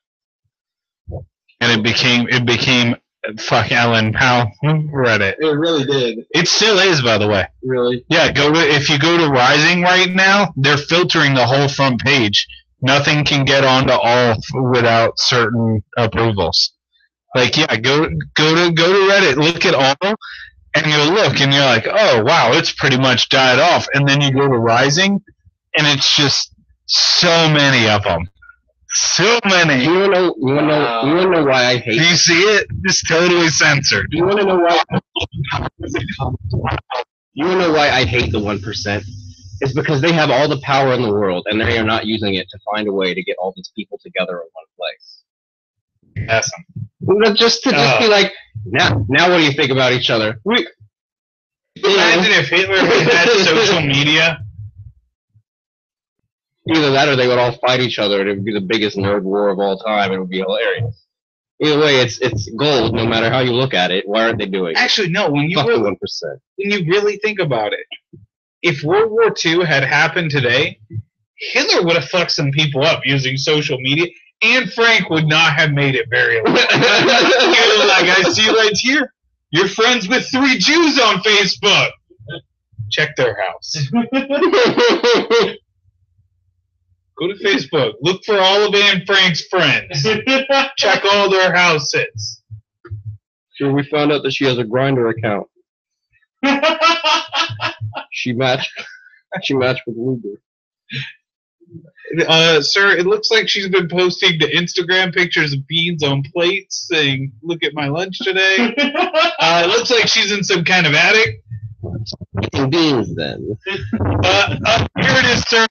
and it became fuck Ellen Powell Reddit. It really did. It still is, by the way. Really? Yeah, if you go to Rising right now, they're filtering the whole front page. Nothing can get onto all without certain approvals. Like, yeah, go to Reddit, look at all, and you look, and you're like, oh wow, it's pretty much died off. And then you go to Rising, and it's just so many of them. So many. You wanna know why I Do hate? you see it? It's totally censored. You wanna know why? You wanna know why I hate the 1%? It's because they have all the power in the world, and they are not using it to find a way to get all these people together in one place. Yes. Just be like, now what do you think about each other? Imagine if Hitler had social media. Either that or they would all fight each other and it would be the biggest nerd war of all time. It would be hilarious. Either way, it's gold no matter how you look at it. Why aren't they doing it? Actually, no. When you Fuck the really, 1%. when you really think about it, if World War II had happened today, Hitler would have fucked some people up using social media, and Frank would not have made it very long. Like I see right here, you're friends with 3 Jews on Facebook. Check their house. Go to Facebook. Look for all of Anne Frank's friends. Check all their houses. Sure, we found out that she has a Grindr account. She matched with Luger. Sir, it looks like she's been posting to Instagram pictures of beans on plates saying, look at my lunch today. It looks like she's in some kind of attic. Eating beans, then. Here it is, sir.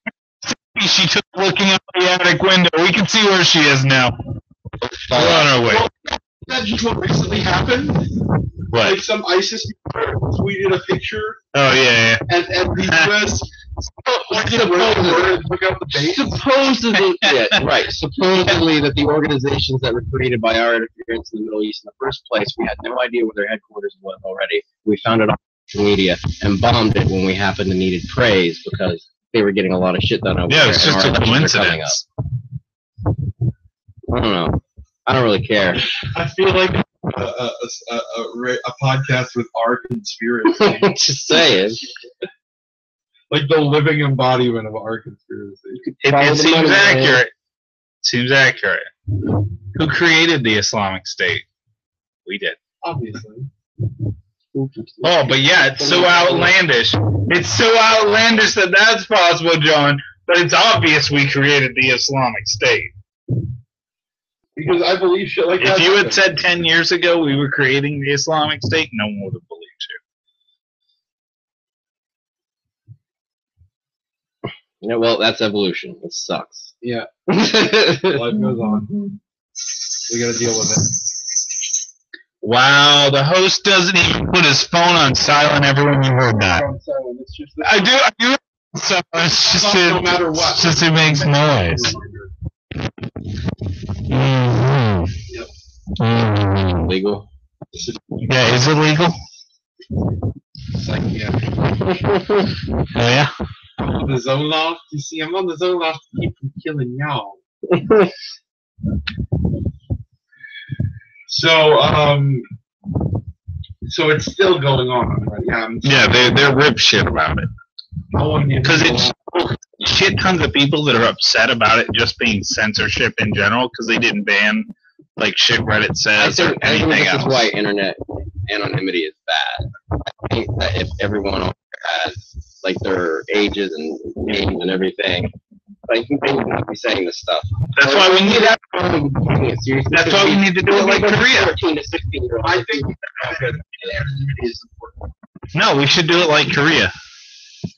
She took looking out the attic window. We can see where she is now. We're on our way. That's just what recently happened. What? Like some ISIS tweeted a picture, Oh, yeah. and the U.S. Supposedly, yeah, right. Supposedly that the organizations that were created by our interference in the Middle East in the first place, we had no idea where their headquarters was already. We found it on social media and bombed it when we happened to needed praise because they were getting a lot of shit done over there. Yeah, it's just a coincidence. I don't know. I don't really care. I feel like a podcast with our conspiracy. Just saying. Like the living embodiment of our conspiracy. It seems accurate. Seems accurate. Who created the Islamic State? We did. Obviously. Oh, but yeah, it's so outlandish. It's so outlandish that that's possible, John. But it's obvious we created the Islamic State. Because I believe shit like that. If you had said 10 years ago we were creating the Islamic State, no one would have believed you. Yeah, well, that's evolution. It sucks. Yeah. Life goes on. We gotta deal with it. Wow, the host doesn't even put his phone on silent. Everyone, you heard that. It's just I do. So it's just no matter what. It's just it makes noise. Mm-hmm. Yep. Mm-hmm. Legal. Yeah, is it legal? It's like, yeah. Oh yeah. I'm on the zone loft. You see, I'm on the zone loft to keep from killing y'all. So it's still going on, right? Yeah, they're rip shit about it. Because it's shit tons of people that are upset about it just being censorship in general because they didn't ban like shit Reddit says or anything this else. is why internet anonymity is bad. I think that if everyone has like their ages and names and everything, Like, you can't be saying this stuff. That's why we need that. Taking it seriously. That's why we need to do it like Korea. 14 to 16-year-olds. I think anonymity is important. No, we should do it like Korea.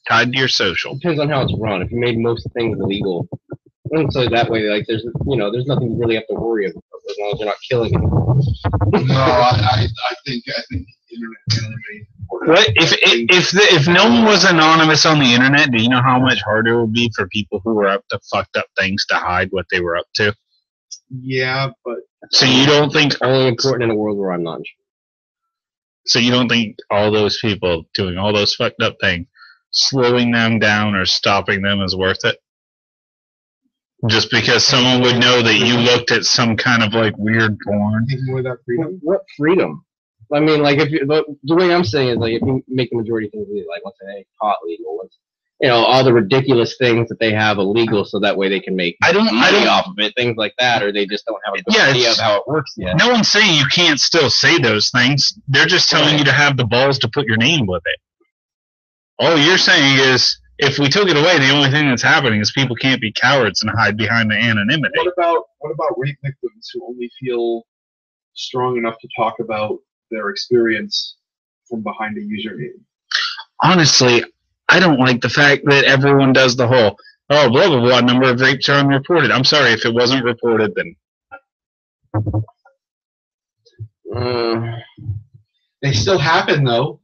Tied to your social. Depends on how it's run. If you made most things illegal, so that way, like, there's nothing you really have to worry about as long as you're not killing anyone. No, I think internet anonymity is important. What if no one was anonymous on the internet? Do you know how much harder it would be for people who were up to fucked up things to hide what they were up to? Yeah, but So you don't think Only important in a world where I'm not sure. So you don't think all those people doing all those fucked up things, slowing them down or stopping them is worth it? Just because someone would know that you looked at some kind of like weird porn? more of that freedom. What freedom? I mean, like, the way I'm saying is, like, if you make the majority of things legal, like, let's say pot legal, all the ridiculous things that they have illegal, so that way they can make money off of it, things like that, or they just don't have a good idea of how it works yet. No one's saying you can't still say those things. They're just telling you to have the balls to put your name with it. All you're saying is, if we took it away, the only thing that's happening is people can't be cowards and hide behind the anonymity. What about rape victims who only feel strong enough to talk about their experience from behind a username? Honestly, I don't like the fact that everyone does the whole, oh, blah, blah, blah, number of rapes are unreported. I'm sorry, if it wasn't reported, then... They still happen, though,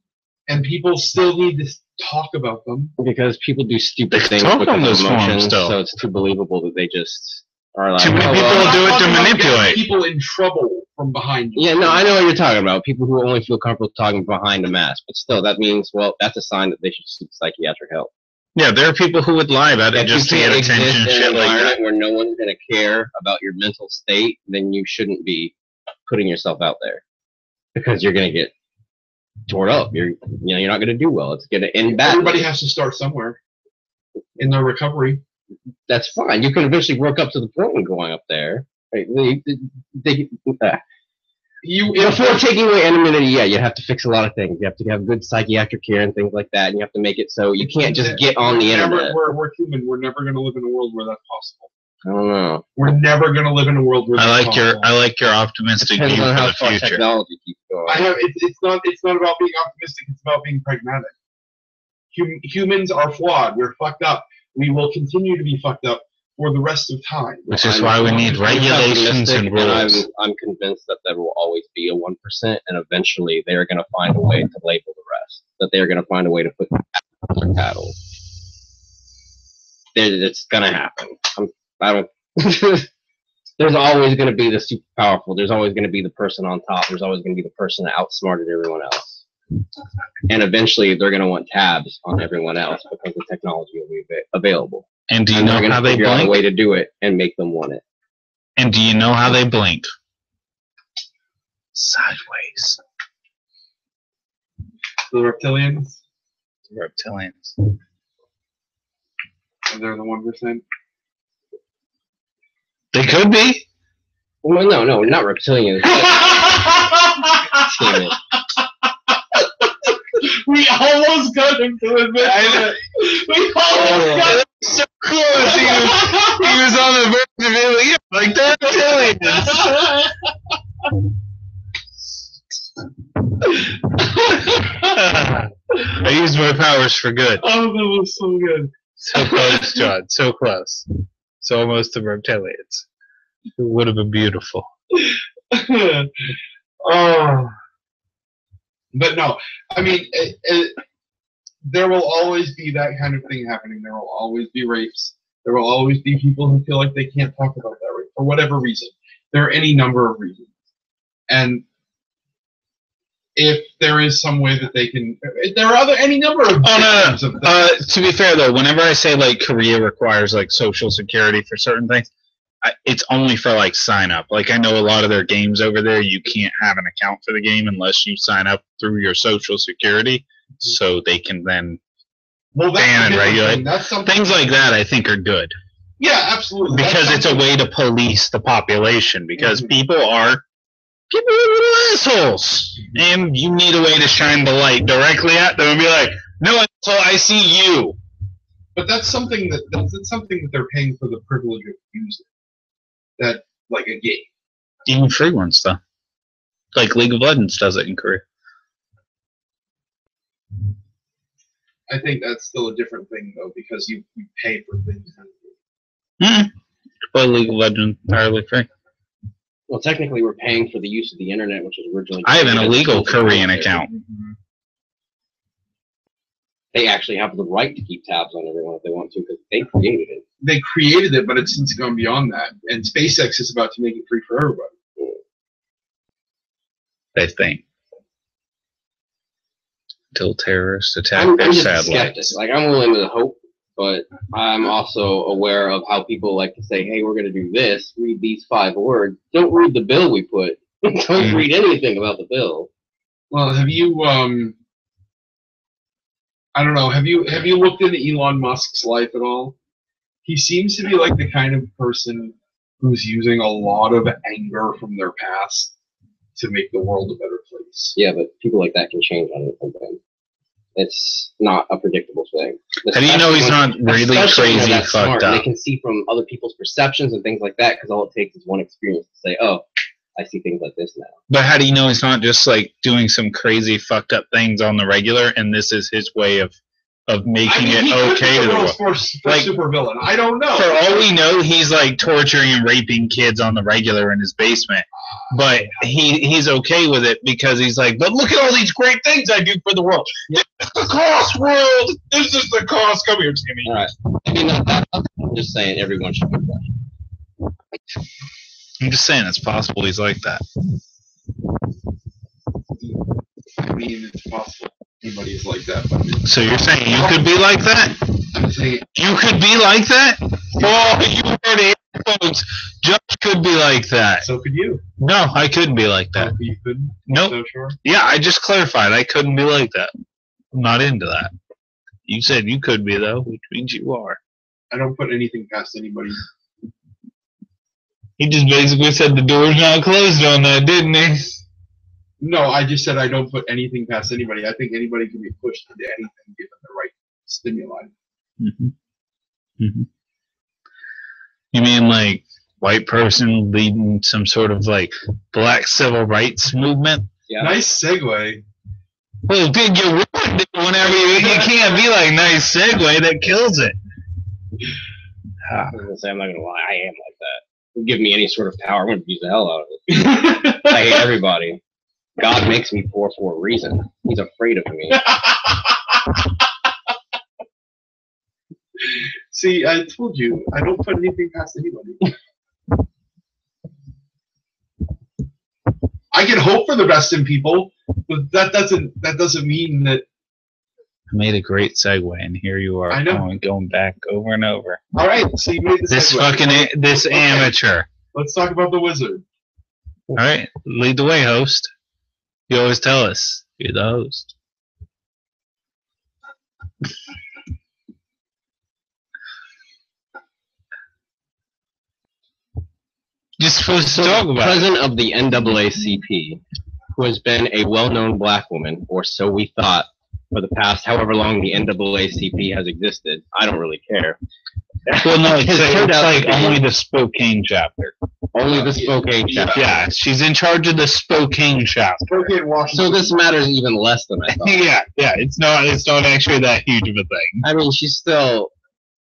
and people still need to talk about them. Because people do stupid They things talk with on their those forums emotions, still. so it's too believable that they just are like, Too many oh, people well, do it to I'm talking about manipulate. getting people in trouble from behind you. Yeah, no, I know what you're talking about. People who only feel comfortable talking behind a mask. But still, that means, well, that's a sign that they should seek psychiatric help. Yeah, there are people who would lie about it If just to you get can't attention and exist in shit an like that. environment where no one's going to care about your mental state, then you shouldn't be putting yourself out there. Because you're going to get torn up. You're not going to do well. It's going to end badly. Everybody has to start somewhere in their recovery. That's fine. You can eventually work up to the point of going up there. Right? Before taking away anonymity, yeah, you have to fix a lot of things. You have to have good psychiatric care and things like that, and you have to make it so you can't just get on the internet. We're human. We're never going to live in a world where that's possible. I don't know. We're never going to live in a world where that's possible. I like your optimistic Depends view on for how the far future. technology keeps going. It's not about being optimistic. It's about being pragmatic. Humans are flawed. We're fucked up. We will continue to be fucked up for the rest of time. Which is why we need regulations and rules. I'm convinced that there will always be a 1%, and eventually they're going to find a way to label the rest. That they're going to find a way to put their cattle. It's going to happen. There's always going to be the super powerful. There's always going to be the person on top. There's always going to be the person that outsmarted everyone else. And eventually they're going to want tabs on everyone else because the technology will be available. And do you know how they figure out a blink? way to do it and make them want it. And do you know how they blink? Sideways. The reptilians, Reptilians. they're the 1%. They could be. Well, no, not reptilians. Damn it. We almost got him to admit it. We almost got him. So close. He was on the verge of it. Like they're reptilians. I used my powers for good. Oh, that was so good. So close, John. So close. So almost the reptilians. It would have been beautiful. Oh. But no, I mean, there will always be that kind of thing happening. There will always be rapes. There will always be people who feel like they can't talk about that rape for whatever reason. There are any number of reasons. And if there is some way that they can, there are any number of Oh, no. To be fair, though, whenever I say, like, Korea requires, like, social security for certain things, it's only for, like, sign up. Like, I know a lot of their games over there, you can't have an account for the game unless you sign up through your social security, so they can then ban and regulate. Things like that, I think, are good. Yeah, absolutely. Because it's a way to police the population, because people are little assholes. And you need a way to shine the light directly at them and be like, no, until I see you. But that's something that's something that they're paying for the privilege of using. That like a game. Even free ones though. Like League of Legends does it in Korea. I think that's still a different thing though, because you pay for things. Play League of Legends entirely free. Well, technically, we're paying for the use of the internet, which was originally. I have an created illegal as a Korean tool. account. They actually have the right to keep tabs on everyone if they want to, because they created it. They created it, but it's since gone beyond that. And SpaceX is about to make it free for everybody. They think. Until terrorists attack I'm their just a satellites. skeptic. Like, I'm willing to hope, but I'm also aware of how people like to say, hey, we're going to do this, read these 5 words. Don't read the bill we put. Don't read anything about the bill. Well, have you I don't know, have you looked into Elon Musk's life at all? He seems to be like the kind of person who's using a lot of anger from their past to make the world a better place. Yeah, but people like that can change on something. It's not a predictable thing. How do you know he's not really Especially when crazy that's fucked smart. up? They can see from other people's perceptions and things like that, because all it takes is one experience to say, oh, I see things like this now. But how do you know he's not just like doing some crazy fucked up things on the regular, and this is his way of making he it could okay be to the the world's world? first Like, supervillain. I don't know. For all we know, he's like torturing and raping kids on the regular in his basement. But he's okay with it because he's like, but look at all these great things I do for the world. This is the cost, world. This is the cost. Come here, Timmy. All right. I mean, I'm just saying everyone should be that. I'm just saying it's possible he's like that. I mean, it's possible anybody's like that. But So you're saying you could be like that? I'm saying You could be like that? Oh, you heard it, folks. Josh could be like that. so could you. No, I couldn't be like that. You couldn't? Nope. So sure. Yeah, I just clarified. I couldn't be like that. I'm not into that. You said you could be, though, which means you are. I don't put anything past anybody. He just basically said the door's not closed on that, didn't he? No, I just said I don't put anything past anybody. I think anybody can be pushed into anything given the right stimuli. Mm-hmm. Mm-hmm. You mean like white person leading some sort of like black civil rights movement? Yeah. Nice segue. Well, did you ruined it whenever you can't be like nice segue, that kills it. I was gonna say, I'm not gonna lie, I am like that. If you give me any sort of power, I'm gonna use the hell out of it. I hate everybody. God makes me poor for a reason. He's afraid of me. See, I told you, I don't put anything past anybody. I can hope for the best in people, but that doesn't mean that. I made a great segue, and here you are I know. going back over and over. All right, so you made This segue. fucking this Okay. amateur. Let's talk about the wizard. All right, lead the way, host. You always tell us you're the host. You're supposed to talk about it. President of the NAACP, who has been a well-known black woman, or so we thought, for the past however long the NAACP has existed. I don't really care. Well, no, it's Has turned out like to be only the Spokane chapter. only the Spokane chapter. Yeah, she's in charge of the Spokane chapter. Spokane, Washington. So this matters even less than I thought. Yeah, it's not actually that huge of a thing. I mean, she's still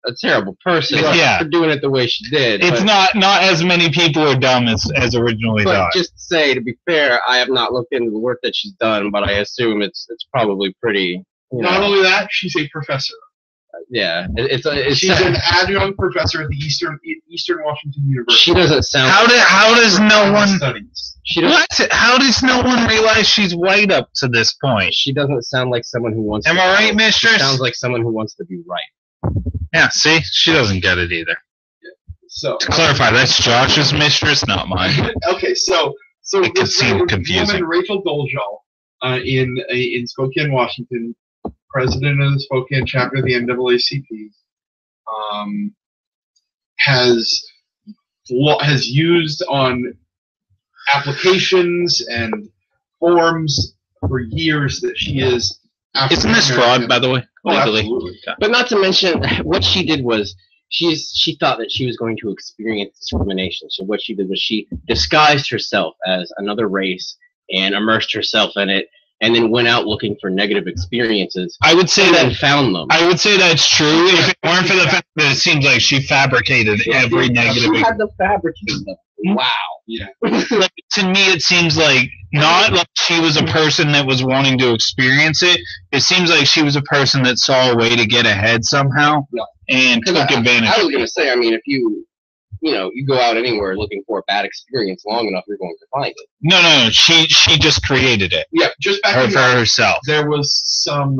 a terrible person Yeah. for doing it the way she did. It's but, not as many people are dumb as originally But thought. just to say, to be fair, I have not looked into the work that she's done, but I assume it's probably pretty. You Not know, only that, she's a professor. yeah, it's She's an adjunct professor at the Eastern Washington University. she doesn't sound. How does no one studies? She doesn't. what? How does no one realize she's white up to this point? She doesn't sound like someone who wants. Am to I right, She mistress? sounds like someone who wants to be right. Yeah, see, she doesn't get it either. So To clarify, that's Josh's mistress, not mine. okay, so It could this seem woman, confusing. Rachel Dolezal, in Spokane, Washington, president of the Spokane chapter of the NAACP, has used on applications and forms for years that she is Isn't this fraud, by the way? Oh, legally. absolutely. But not to mention, what she did was she thought that she was going to experience discrimination. So what she did was she disguised herself as another race and immersed herself in it, and then went out looking for negative experiences. I would say and that then found them. I would say that's true if it weren't for the fact that it seems like she fabricated every negative. She had the fabricated them. Wow. Yeah. Like, to me, it seems like not like she was a person that was wanting to experience it. It seems like she was a person that saw a way to get ahead somehow and took advantage. I was going to say, I mean, if you go out anywhere looking for a bad experience long enough, you're going to find it. No. She just created it. Yeah, just back For herself. there was some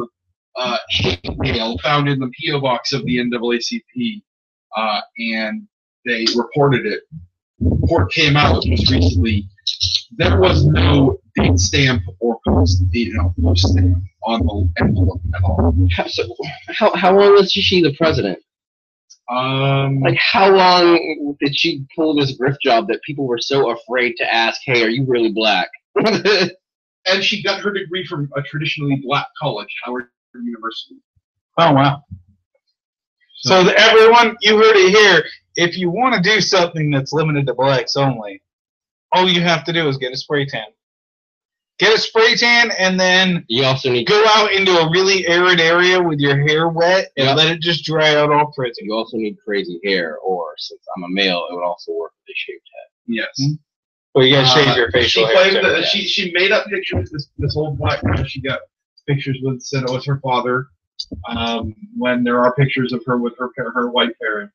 hate mail found in the P.O. box of the NAACP, and they reported it. Report came out just recently. There was no date stamp or post stamp on the envelope at all. How long was she the president? Like, how long did she pull this grift job that people were so afraid to ask, hey, are you really black? And she got her degree from a traditionally black college, Howard University. Oh, wow. So everyone, you heard it here. If you want to do something that's limited to blacks only, all you have to do is get a spray tan. Get a spray tan, and then You also need go out into a really arid area with your hair wet and let it just dry out all pretty. You also need crazy hair, or since I'm a male, it would also work with a shaved head. Yes. Well, you gotta shave your facial She hair. claimed too. that she made up pictures. This old black girl she got pictures with said it was her father. When there are pictures of her with her white parents.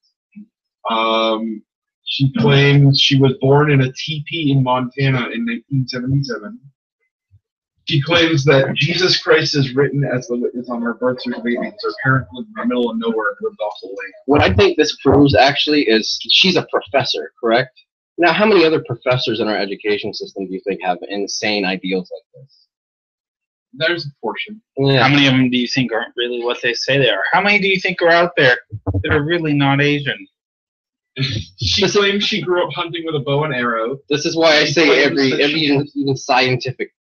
She claims she was born in a teepee in Montana in 1977. She claims that Jesus Christ is written as the witness on her birth certificate because her parents lived in the middle of nowhere and lived off the lake. What I think this proves actually is she's a professor, correct? Now, how many other professors in our education system do you think have insane ideals like this? There's a portion. How many of them do you think aren't really what they say they are? How many do you think are out there that are really not Asian? She claims she grew up hunting with a bow and arrow. This is why I She say claims every that she- even scientific,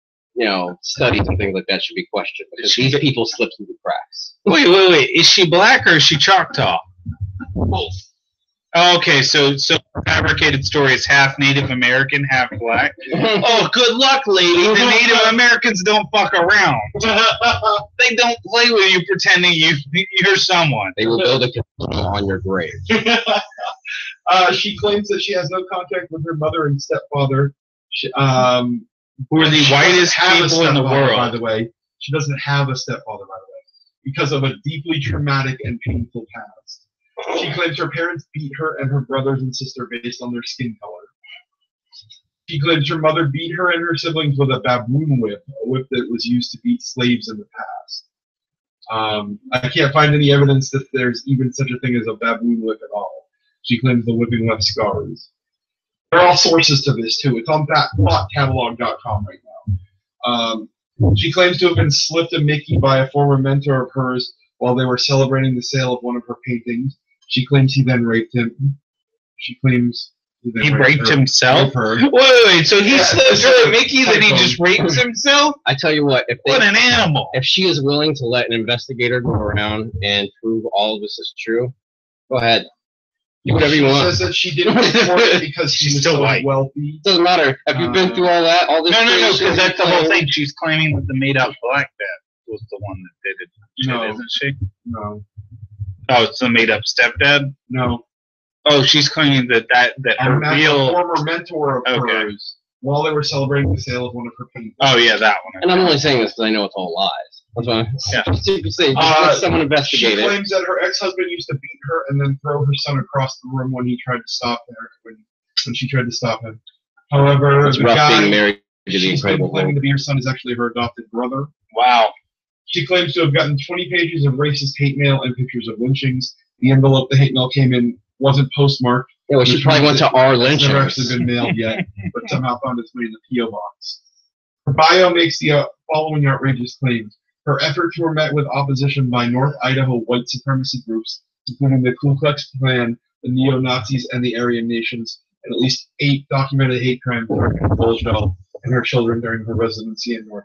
studies and things like that should be questioned because these people slip through the cracks. Wait. Is she black or is she Choctaw? Both. Okay, so fabricated story is half Native American, half black. Oh, good luck, lady. The Native Americans don't fuck around. They don't play with you pretending you're someone. They will build a casino on your grave. She claims that she has no contact with her mother and stepfather. Who are the she whitest doesn't have a people in the stepfather, world. By the way, she doesn't have a stepfather, by the way, because of a deeply traumatic and painful past. She claims her parents beat her and her brothers and sister based on their skin color. She claims her mother beat her and her siblings with a baboon whip, a whip that was used to beat slaves in the past. I can't find any evidence that there's even such a thing as a baboon whip at all. She claims the whipping left scars. There are all sources to this, too. It's on fatcatalog.com right now. She claims to have been slipped a Mickey by a former mentor of hers while they were celebrating the sale of one of her paintings. She claims he then raped him. She claims He raped himself? Her. Wait, so he slipped her at Mickey, then he just rapes himself? I tell you what, What an animal. if she is willing to let an investigator go around and prove all of this is true, go ahead. Do whatever you She want. says that she didn't report it because she She's was still so white. wealthy. Doesn't matter. Have you been through all that? All this? No, crazy because that's the whole shit? thing. She's claiming that the made-up black dad was the one that did it, No. isn't she? No. Oh, it's the made-up stepdad? No. Oh, she's claiming that her A real... former mentor of Okay. hers while they were celebrating the sale of one of her paintings. Oh, yeah, that one. And I'm only saying this because I know it's all lies. That's why. Yeah. Stupid say. Just let someone She investigate it. claims that her ex-husband used to beat her and then throw her son across the room when he tried to stop her. When she tried to stop him. However, It's the rough guy being married to the she's been Incredible claiming Hulk. to be her son is actually her adopted brother. Wow. She claims to have gotten 20 pages of racist hate mail and pictures of lynchings. The envelope the hate mail came in wasn't postmarked. Yeah, well, she which probably means went to our It's never actually lynchings. been mailed yet, but somehow found its way in the P.O. box. Her bio makes the following outrageous claims. Her efforts were met with opposition by North Idaho white supremacy groups, including the Ku Klux Klan, the neo-Nazis, and the Aryan Nations, and at least 8 documented hate crimes targeting Dolezal and her children during her residency in North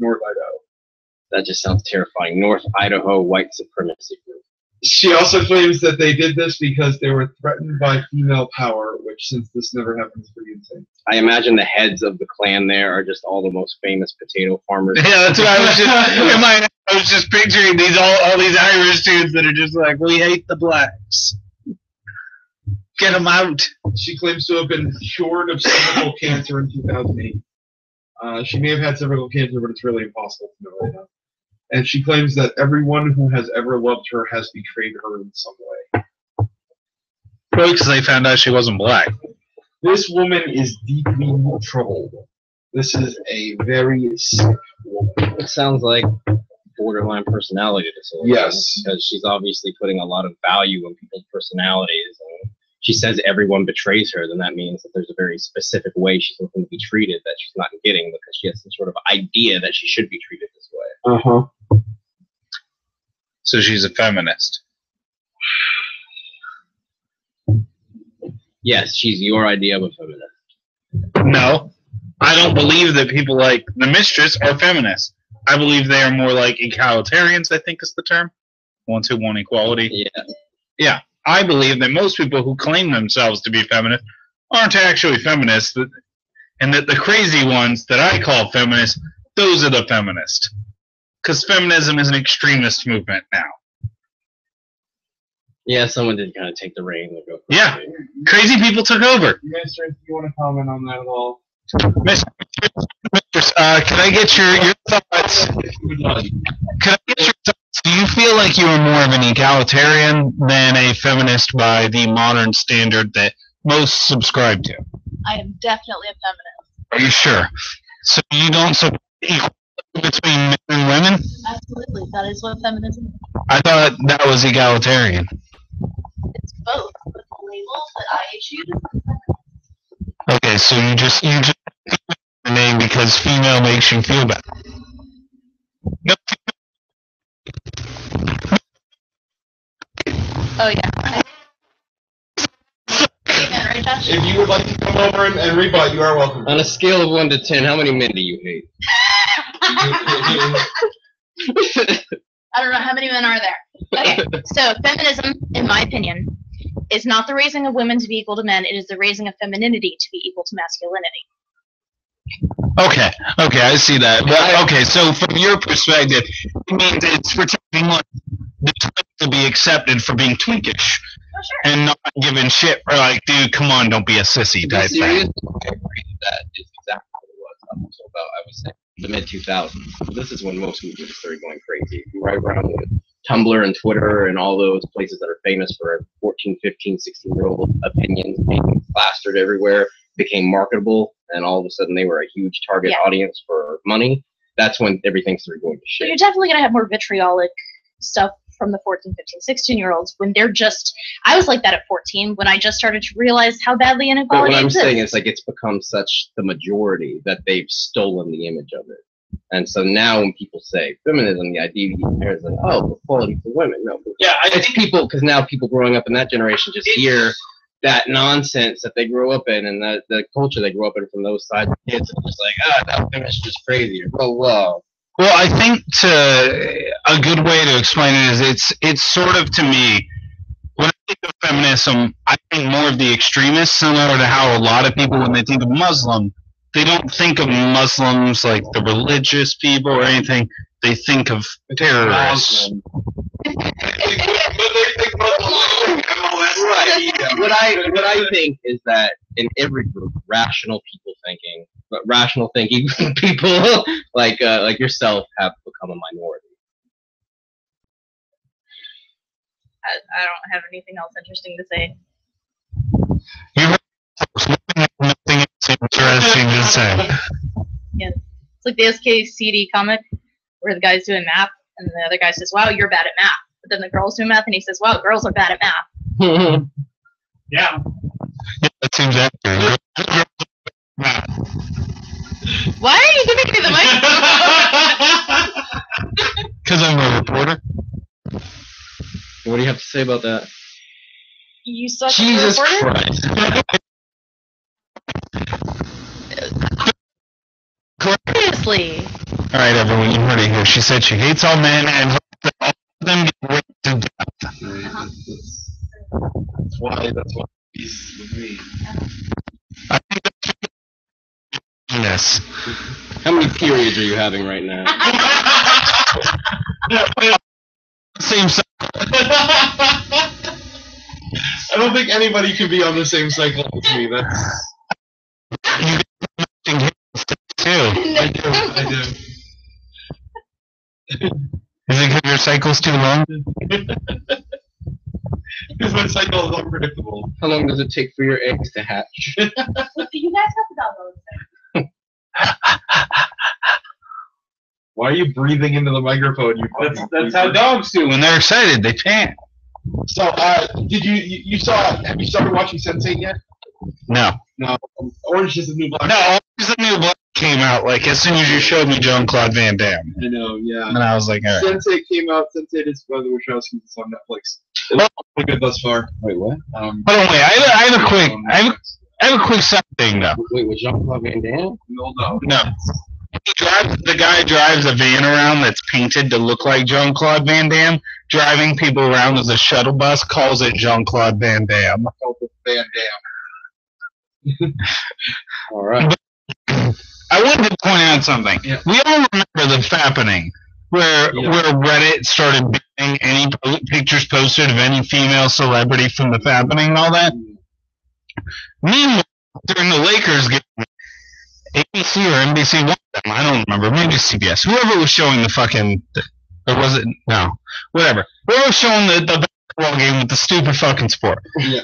Idaho. That just sounds terrifying. North Idaho white supremacy group. She also claims that they did this because they were threatened by female power, which, since this never happens, is pretty insane. I imagine the heads of the clan there are just all the most famous potato farmers. Yeah, that's what I was just in my head, I was just picturing these all these Irish dudes that are just like, we hate the blacks. Get them out. She claims to have been cured of cervical cancer in 2008. She may have had cervical cancer, but it's really impossible to know right now. And she claims that everyone who has ever loved her has betrayed her in some way. Probably because they found out she wasn't black. This woman is deeply troubled. This is a very sick woman. It sounds like borderline personality disorder. Yes. Because she's obviously putting a lot of value on people's personalities. And she says everyone betrays her, then that means that there's a very specific way she's looking to be treated that she's not getting because she has some sort of idea that she should be treated this way. Uh-huh. So she's a feminist. Yes, she's your idea of a feminist. No, I don't believe that people like the mistress are feminists. I believe they are more like egalitarians, I think is the term. Ones who want equality. Yeah. Yeah. I believe that most people who claim themselves to be feminists aren't actually feminists, and that the crazy ones that I call feminists, those are the feminists. Because feminism is an extremist movement now. Yeah, someone did kind of take the reign. And go Yeah. Crazy people took over. Mister, do you want to comment on that at all? Can I get your thoughts? Can I get your thoughts? Do you feel like you are more of an egalitarian than a feminist by the modern standard that most subscribe to? I am definitely a feminist. Are you sure? So you don't support equality between men and women? Absolutely. That is what feminism is. I thought that was egalitarian. It's both. But the labels that I choose. Okay, so you just the name because female makes you feel better. Nope. Oh, yeah. Statement, right, Josh? If you would like to come over and rebut, you are welcome. On a scale of 1 to 10, how many men do you hate? I don't know how many men are there. Okay, so feminism, in my opinion, is not the raising of women to be equal to men. It is the raising of femininity to be equal to masculinity. Okay, I see that. But, okay, so from your perspective, it means it's protecting like the twink to be accepted for being twinkish Oh, sure. and not giving shit or like, dude, come on, don't be a sissy type thing. I agree that is exactly what it was up until about, I would say, the mid-2000s. This is when most movements started going crazy. Right around with Tumblr and Twitter and all those places that are famous for 14, 15, 16-year-old opinions being plastered everywhere, became marketable, and all of a sudden they were a huge target audience for money. That's when everything started going to But shit. you're definitely going to have more vitriolic stuff from the 14, 15, 16-year-olds when they're just... I was like that at 14 when I just started to realize how badly But inequality what I'm exists. saying is, like, it's become such the majority that they've stolen the image of it. And so now when people say feminism, the idea is like, oh, equality for women. No. Yeah, It's people, because now people growing up in that generation just hear that nonsense that they grew up in and the culture they grew up in from those sides of kids. And just like, that feminist's just crazy. Or, whoa. Well, I think a good way to explain it is it's sort of, to me, when I think of feminism, I think more of the extremists, similar to how a lot of people, when they think of Muslim, they don't think of Muslims like the religious people or anything. They think of terrorists. What I think is that in every group, rational thinking people like yourself have become a minority. I don't have anything else interesting to say. Nothing interesting to say. Yeah. It's like the SKCD comic where the guy's doing math and the other guy says, wow, you're bad at math. But then the girl's doing math and he says, wow, girls are bad at math. Yeah. That seems accurate. Why are you giving me the microphone? Because I'm a reporter. What do you have to say about that? You suck Jesus as a reporter? Christ. Seriously. All right, everyone, you heard it here. She said she hates all men and hopes that all of them get raped to death. Right. That's why he's with me. I think that's yes. How many periods are you having right now? Same side. I don't think anybody can be on the same cycle as me. That's You get too. I do. Is it because your cycle's too long? Because my cycle is unpredictable. How long does it take for your eggs to hatch? You guys have to download this. Why are you breathing into the microphone? That's how dogs do. When they're excited, they pant. So, did you saw? Have you started watching Sense8 yet? No. No. Orange is the New Black. No, Orange is the New Black came out like as soon as you showed me Jean-Claude Van Damme. I know. Yeah. And I was like, all right. Sense8 came out. Sense8 is by the Wachowskis. It's on Netflix. It looks pretty good thus far. Wait, what? Hold on, wait. I have a quick side thing though. Wait, was Jean-Claude Van Damme? No. No. The guy drives a van around that's painted to look like Jean-Claude Van Damme, driving people around as a shuttle bus, calls it Jean-Claude Van Damme. Van Damme. All right. I wanted to point out something. Yeah. We all remember the Fattening, where Reddit started banning any pictures posted of any female celebrity from the Fattening and all that. Meanwhile, during the Lakers game, ABC or NBC, one of them, I don't remember, maybe CBS, whoever was showing the fucking, or was it, no, whatever, whoever was showing the basketball game with the stupid fucking sport. Yeah.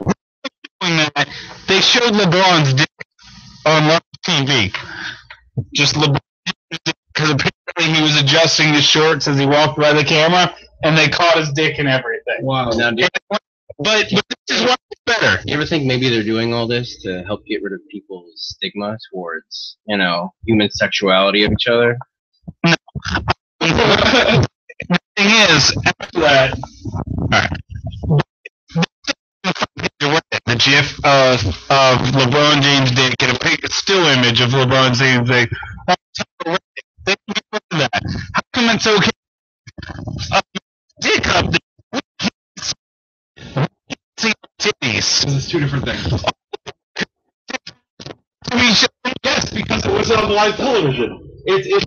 They showed LeBron's dick on live TV. Just LeBron, because apparently he was adjusting his shorts as he walked by the camera, and they caught his dick and everything. Wow. Now, But this is why it's better. you ever think maybe they're doing all this to help get rid of people's stigma towards, human sexuality of each other? The thing is, after that, the GIF of LeBron James' dick and a still image of LeBron James' dick. They can get rid of that. How come it's okay? Dick up there. See titties. This is two different things. Yes, because it was on live television. It's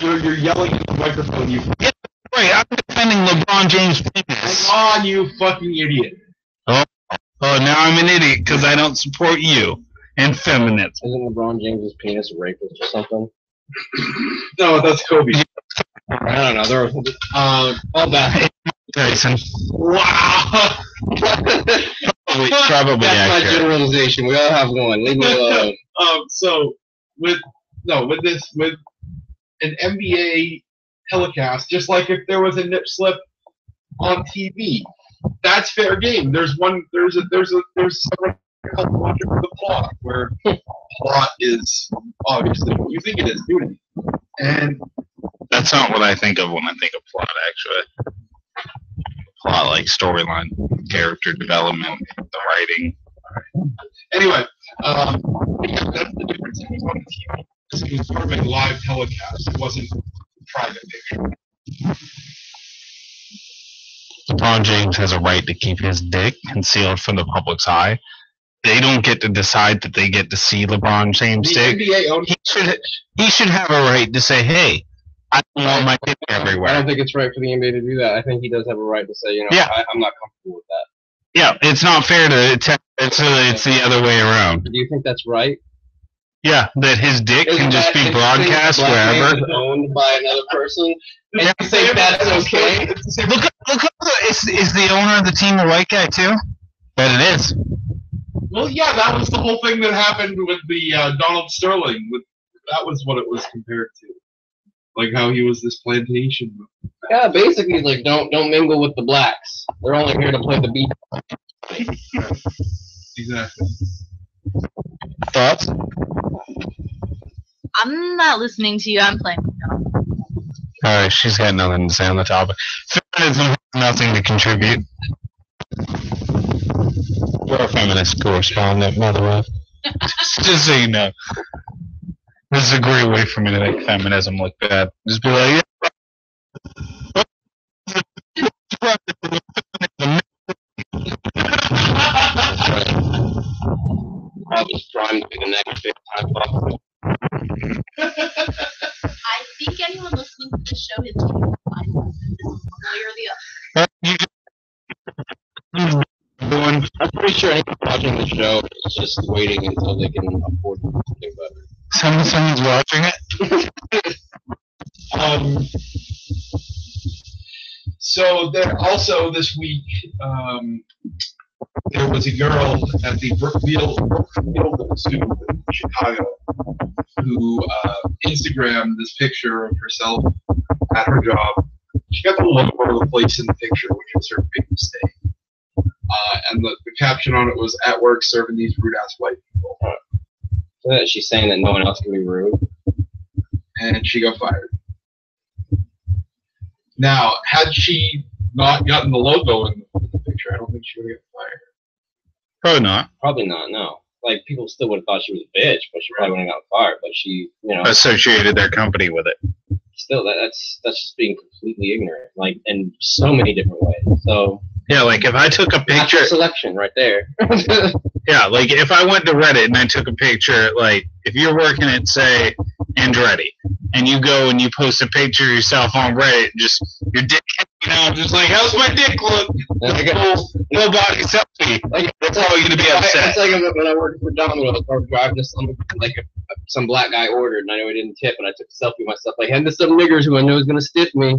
you're yelling at the microphone. You. Wait, I'm defending LeBron James' penis. Come on, you fucking idiot. Oh, now I'm an idiot because I don't support you and feminism. Isn't LeBron James's penis a rapist or something? No, that's Kobe. I don't know. There were, all that. Tyson. Wow. Probably That's my accurate. generalization. We all have one. Leave me alone. So with an NBA telecast, just like if there was a nip slip on TV, that's fair game. There's someone called Logic of the Plot, where plot is obviously what you think it is, nudity. And That's not what I think of when I think of plot, actually. Plot, like storyline, character development, the writing. anyway, yeah, that's the difference. It was on TV. It was part of a live telecast. It wasn't a private picture. LeBron James has a right to keep his dick concealed from the public's eye. They don't get to decide that they get to see LeBron James' The dick. NBA owns He should have a right to say, hey, I don't want my dick I everywhere. don't think it's right for the NBA to do that. I think he does have a right to say, Yeah. I'm not comfortable with that. Yeah, it's not fair to it's the other way around. Do you think that's right? Yeah, that his dick can just be broadcast Black man wherever. is owned by another person. And Yeah. you think that's okay? Look up is the owner of the team a white guy too? Bet it is. Well, yeah, that was the whole thing that happened with the Donald Sterling. That was what it was compared to, like how he was this plantation. Yeah, basically, like don't mingle with the blacks. They're only here to play the beat. Exactly. Thoughts? I'm not listening to you. I'm playing with them. Alright, she's got nothing to say on the topic. Feminism has nothing to contribute. You're a feminist correspondent, by the way. Just so you know. This is a great way for me to make feminism look bad. Just be like, I was trying to be the next big time boss. I think anyone listening to this show has taken a life lesson, one way or the other. I'm pretty sure anyone watching the show is just waiting until they can afford something better. someone's watching it. So there also this week, there was a girl at the Brookfield Zoo in Chicago who Instagrammed this picture of herself at her job. She got the logo of the place in the picture, which was her big mistake. And the caption on it was, "At work serving these rude-ass white people." So she's saying that no one else can be rude. And she got fired. Now, had she not gotten the logo in the picture, I don't think she would have gotten fired. Probably not. Probably not, no. Like, people still would have thought she was a bitch, but she probably wouldn't have gotten fired. But she, you know, Associated their company with it. still, that's just being completely ignorant, like, in so many different ways. So, Yeah, like if I took a picture. natural selection right there. Yeah, like if I went to Reddit and I took a picture, like if you're working at, say, Andretti, and you go and you post a picture of yourself on Reddit, just your dick hanging out, just like, how's my dick look? Like a full body selfie. Like, that's all you're going to be upset. It's like when I worked for Domino's, I was driving to some black guy ordered, and I know he didn't tip, and I took a selfie of myself, like, heading to some niggers who I know is going to stiff me.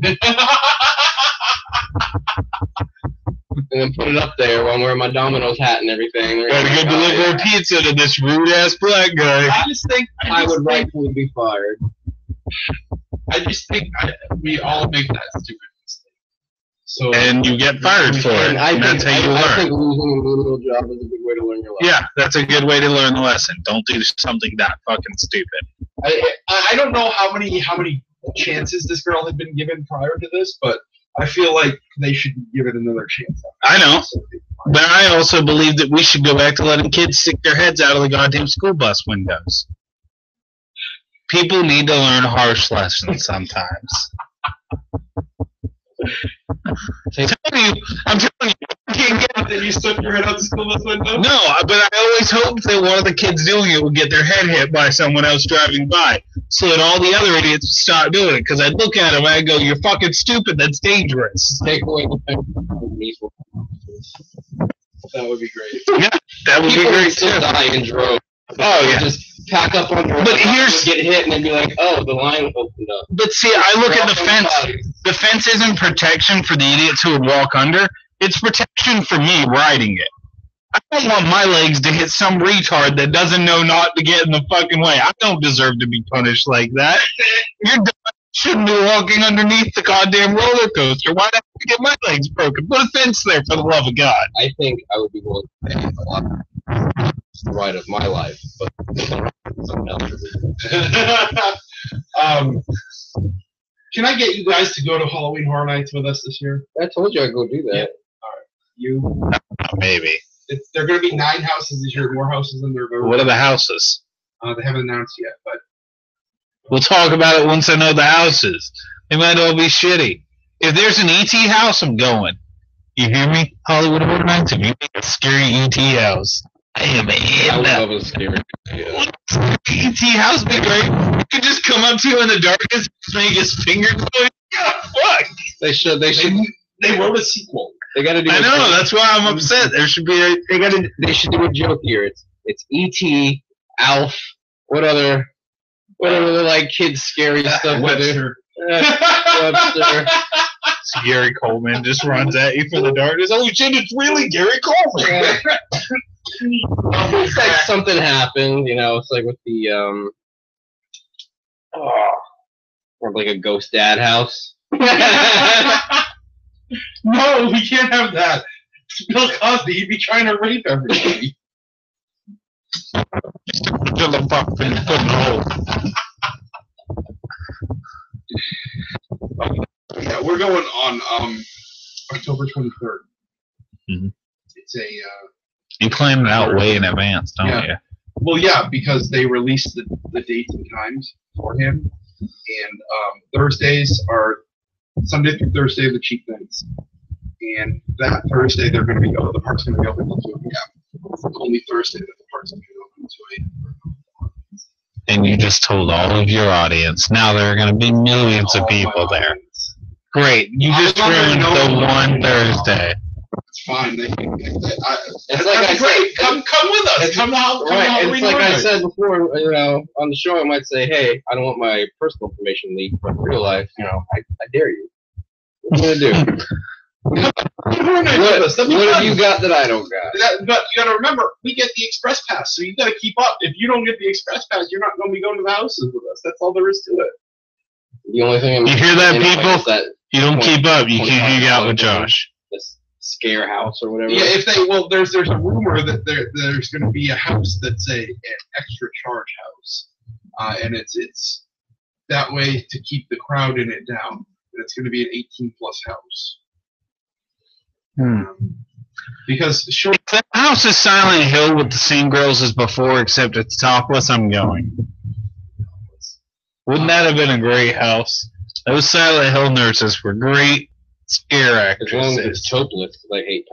And then put it up there while I'm wearing my Domino's hat and everything. Gotta go deliver a pizza to this rude-ass black guy. I just think I would rightfully be fired. I just think we all make that stupid mistake. So And you get fired for it, And I and that's how you think learn. losing a little job is a good way to learn your life. Yeah, that's a good way to learn the lesson. Don't do something that fucking stupid. I don't know how many chances this girl had been given prior to this, but I feel like they should give it another chance. I know. But I also believe that we should go back to letting kids stick their heads out of the goddamn school bus windows. People need to learn harsh lessons sometimes. I'm telling you, you can't get Then you stuck your head out the school bus window? No, but I always hoped that one of the kids doing it would get their head hit by someone else driving by, so that all the other idiots would stop doing it. Because I'd look at them and I'd go, "You're fucking stupid. That's dangerous." Take away the That would be great. Yeah, that would be People great would still too. die in droves. Oh yeah. Just pack up on your But here's- get hit and then be like, oh, the line opened up. But see, I look at the fence. The fence isn't protection for the idiots who would walk under. It's protection for me riding it. I don't want my legs to hit some retard that doesn't know not to get in the fucking way. I don't deserve to be punished like that. You're dumb. Shouldn't be walking underneath the goddamn roller coaster. Why'd I have to get my legs broken? Put a fence there, for the love of God. I think I would be willing to pay a lot the ride of my life, but something else. Can I get you guys to go to Halloween Horror Nights with us this year? I told you I'd go do that. You? Maybe. There are going to be 9 houses this year, more houses than there have ever What are been. the houses? They haven't announced yet, but We'll talk about it once I know the houses. They might all be shitty. If there's an ET house, I'm going. You hear me? Hollywood Horror Nights, if you make a scary ET house, I am I in would that. love a scary. Yeah. ET house would be great. You could just come up to you in the darkness, make his finger go, yeah, fuck. They should. they wrote a sequel. They got to do. I know, that's why I'm upset. There should be a... They should do a joke here. It's E.T., Alf, what other like kids scary stuff. Webster. Webster. Gary Coleman just runs at you from the darkness. Oh shit, it's really Gary Coleman. It's like something happened, you know. It's like with the or like a ghost dad house. No, we can't have that. It's Bill Cosby. He'd be trying to rape everybody. Fill the fuck in the hole. Yeah, we're going on October 23rd. Mhm. It's a You plan it out way in advance, don't Yeah. you? Well, yeah, because they released the dates and times for him, and Thursdays are Sunday through Thursday are the cheap nights, and that Thursday they're going to be the park's going to be open until 2 p.m. It's only Thursday that the park's going to be open until 8. And you just told all of your audience. Now there are going to be millions of people there. Great. You just ruined the one Thursday. It's fine. They can. It's like I said. Come with us. Come out. Right. It's like I said before. On the show, I might say, "Hey, I don't want my personal information leaked," but in real life, I dare you. What are you gonna do? What have you got that I don't got? But you got to remember, we get the express pass, so you got to keep up. If you don't get the express pass, you're not going to be going to the houses with us. That's all there is to it. The only thing you hear that, people? That you don't keep up. You can't hang out with Josh. This scare house or whatever. Yeah, there's a rumor that there's going to be a house that's an extra charge house, and it's that way to keep the crowd in it down. And it's going to be an 18+ house. Because if the house is Silent Hill with the same girls as before, except it's topless, I'm going. Wouldn't that have been a great house? Those Silent Hill nurses were great scare actors. As long as it's topless, because I hate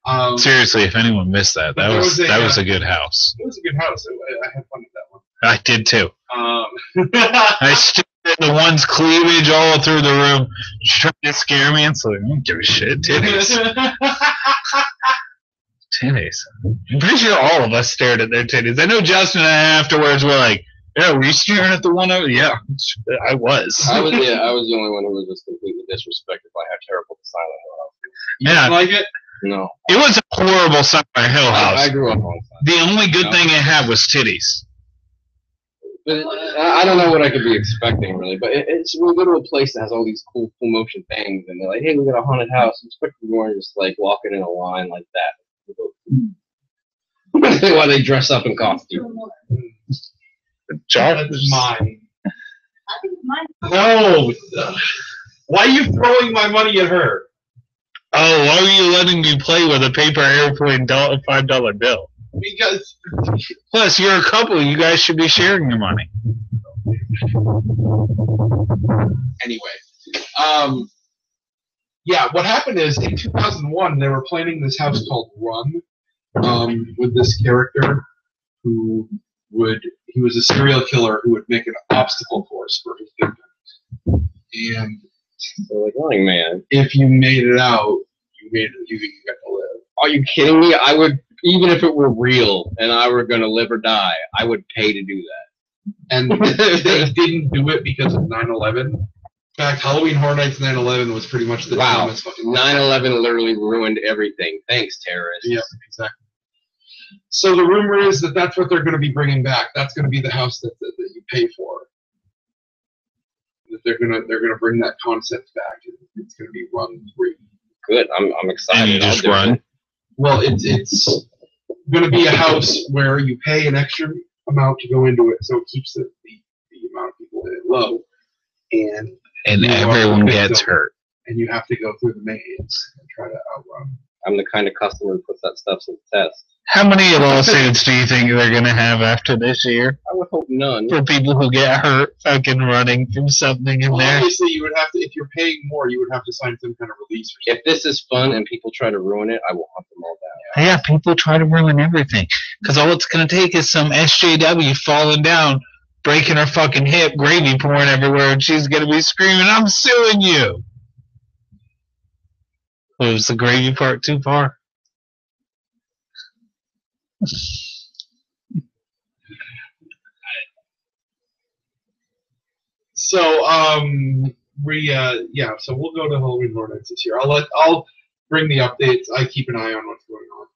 pasta. Seriously, if anyone missed that was a good house. It was a good house. I had fun with that one. I did too. I stared at the one's cleavage all through the room, trying to scare me. And so I don't give a shit. Titties. Titties. I'm pretty sure all of us stared at their titties. I know Justin and I afterwards were like, "Yeah, were you staring at the one over?" Yeah, I was. I was the only one who was just completely disrespected by how terrible the Silent Hill house was. You didn't like it? No. It was a horrible Silent Hill house. I grew up on Silent Hill. The only good thing it had was titties. But I don't know what I could be expecting, really. But it's a literal place that has all these cool motion things, and they're like, "Hey, we got a haunted house." Expecting more just like walking in a line like that. Why they dress up in costume? Josh is mine. No. Why are you throwing my money at her? Oh, why are you letting me play with a paper airplane $5 bill? Because. Plus, you're a couple. You guys should be sharing your money. Anyway, yeah, what happened is in 2001 they were planning this house called Run, with this character who he was a serial killer who would make an obstacle course for his victims, and so like Running Man. If you made it out, you got to live. Are you kidding me? I would, even if it were real and I were gonna live or die, I would pay to do that. And they didn't do it because of 9/11. In fact, Halloween Horror Nights 9/11 was pretty much the dumbest fucking 9/11 literally ruined everything. Thanks, terrorists. Yeah, exactly. So the rumor is that that's what they're going to be bringing back. That's going to be the house that you pay for. That they're gonna bring that concept back. It's going to be Run 3. Good. I'm excited. And you just run. Well, it's going to be a house where you pay an extra amount to go into it, so it keeps the amount of people in it low, and everyone gets hurt. And you have to go through the maze and try to outrun. I'm the kind of customer who puts that stuff to the test. How many lawsuits do you think they're going to have after this year? I would hope none. For people who get hurt fucking running from something in there? Obviously, you would have to, if you're paying more, you would have to sign some kind of release or something. If this is fun and people try to ruin it, I will hunt them all down. Yeah, people try to ruin everything. Because all it's going to take is some SJW falling down, breaking her fucking hip, gravy pouring everywhere, and she's going to be screaming, "I'm suing you!" Was the gravy part too far? So so we'll go to Halloween Horror Nights this year. I'll bring the updates. I keep an eye on what's going on.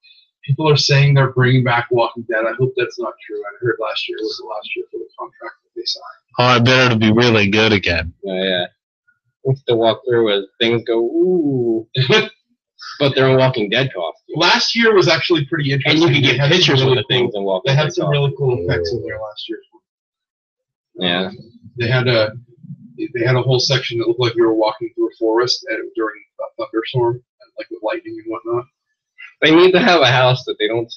People are saying they're bringing back Walking Dead. I hope that's not true. I heard last year was the last year for the contract that they signed. Oh, I bet it'll be really good again. Yeah. We have to walk through as things go, ooh. But they're in Walking Dead costumes. Last year was actually pretty interesting. And you can get pictures of the things in Walking Dead. They had some really cool effects in there last year. Yeah. They had a whole section that looked like you were walking through a forest during a thunderstorm, like with lightning and whatnot. They need to have a house that they don't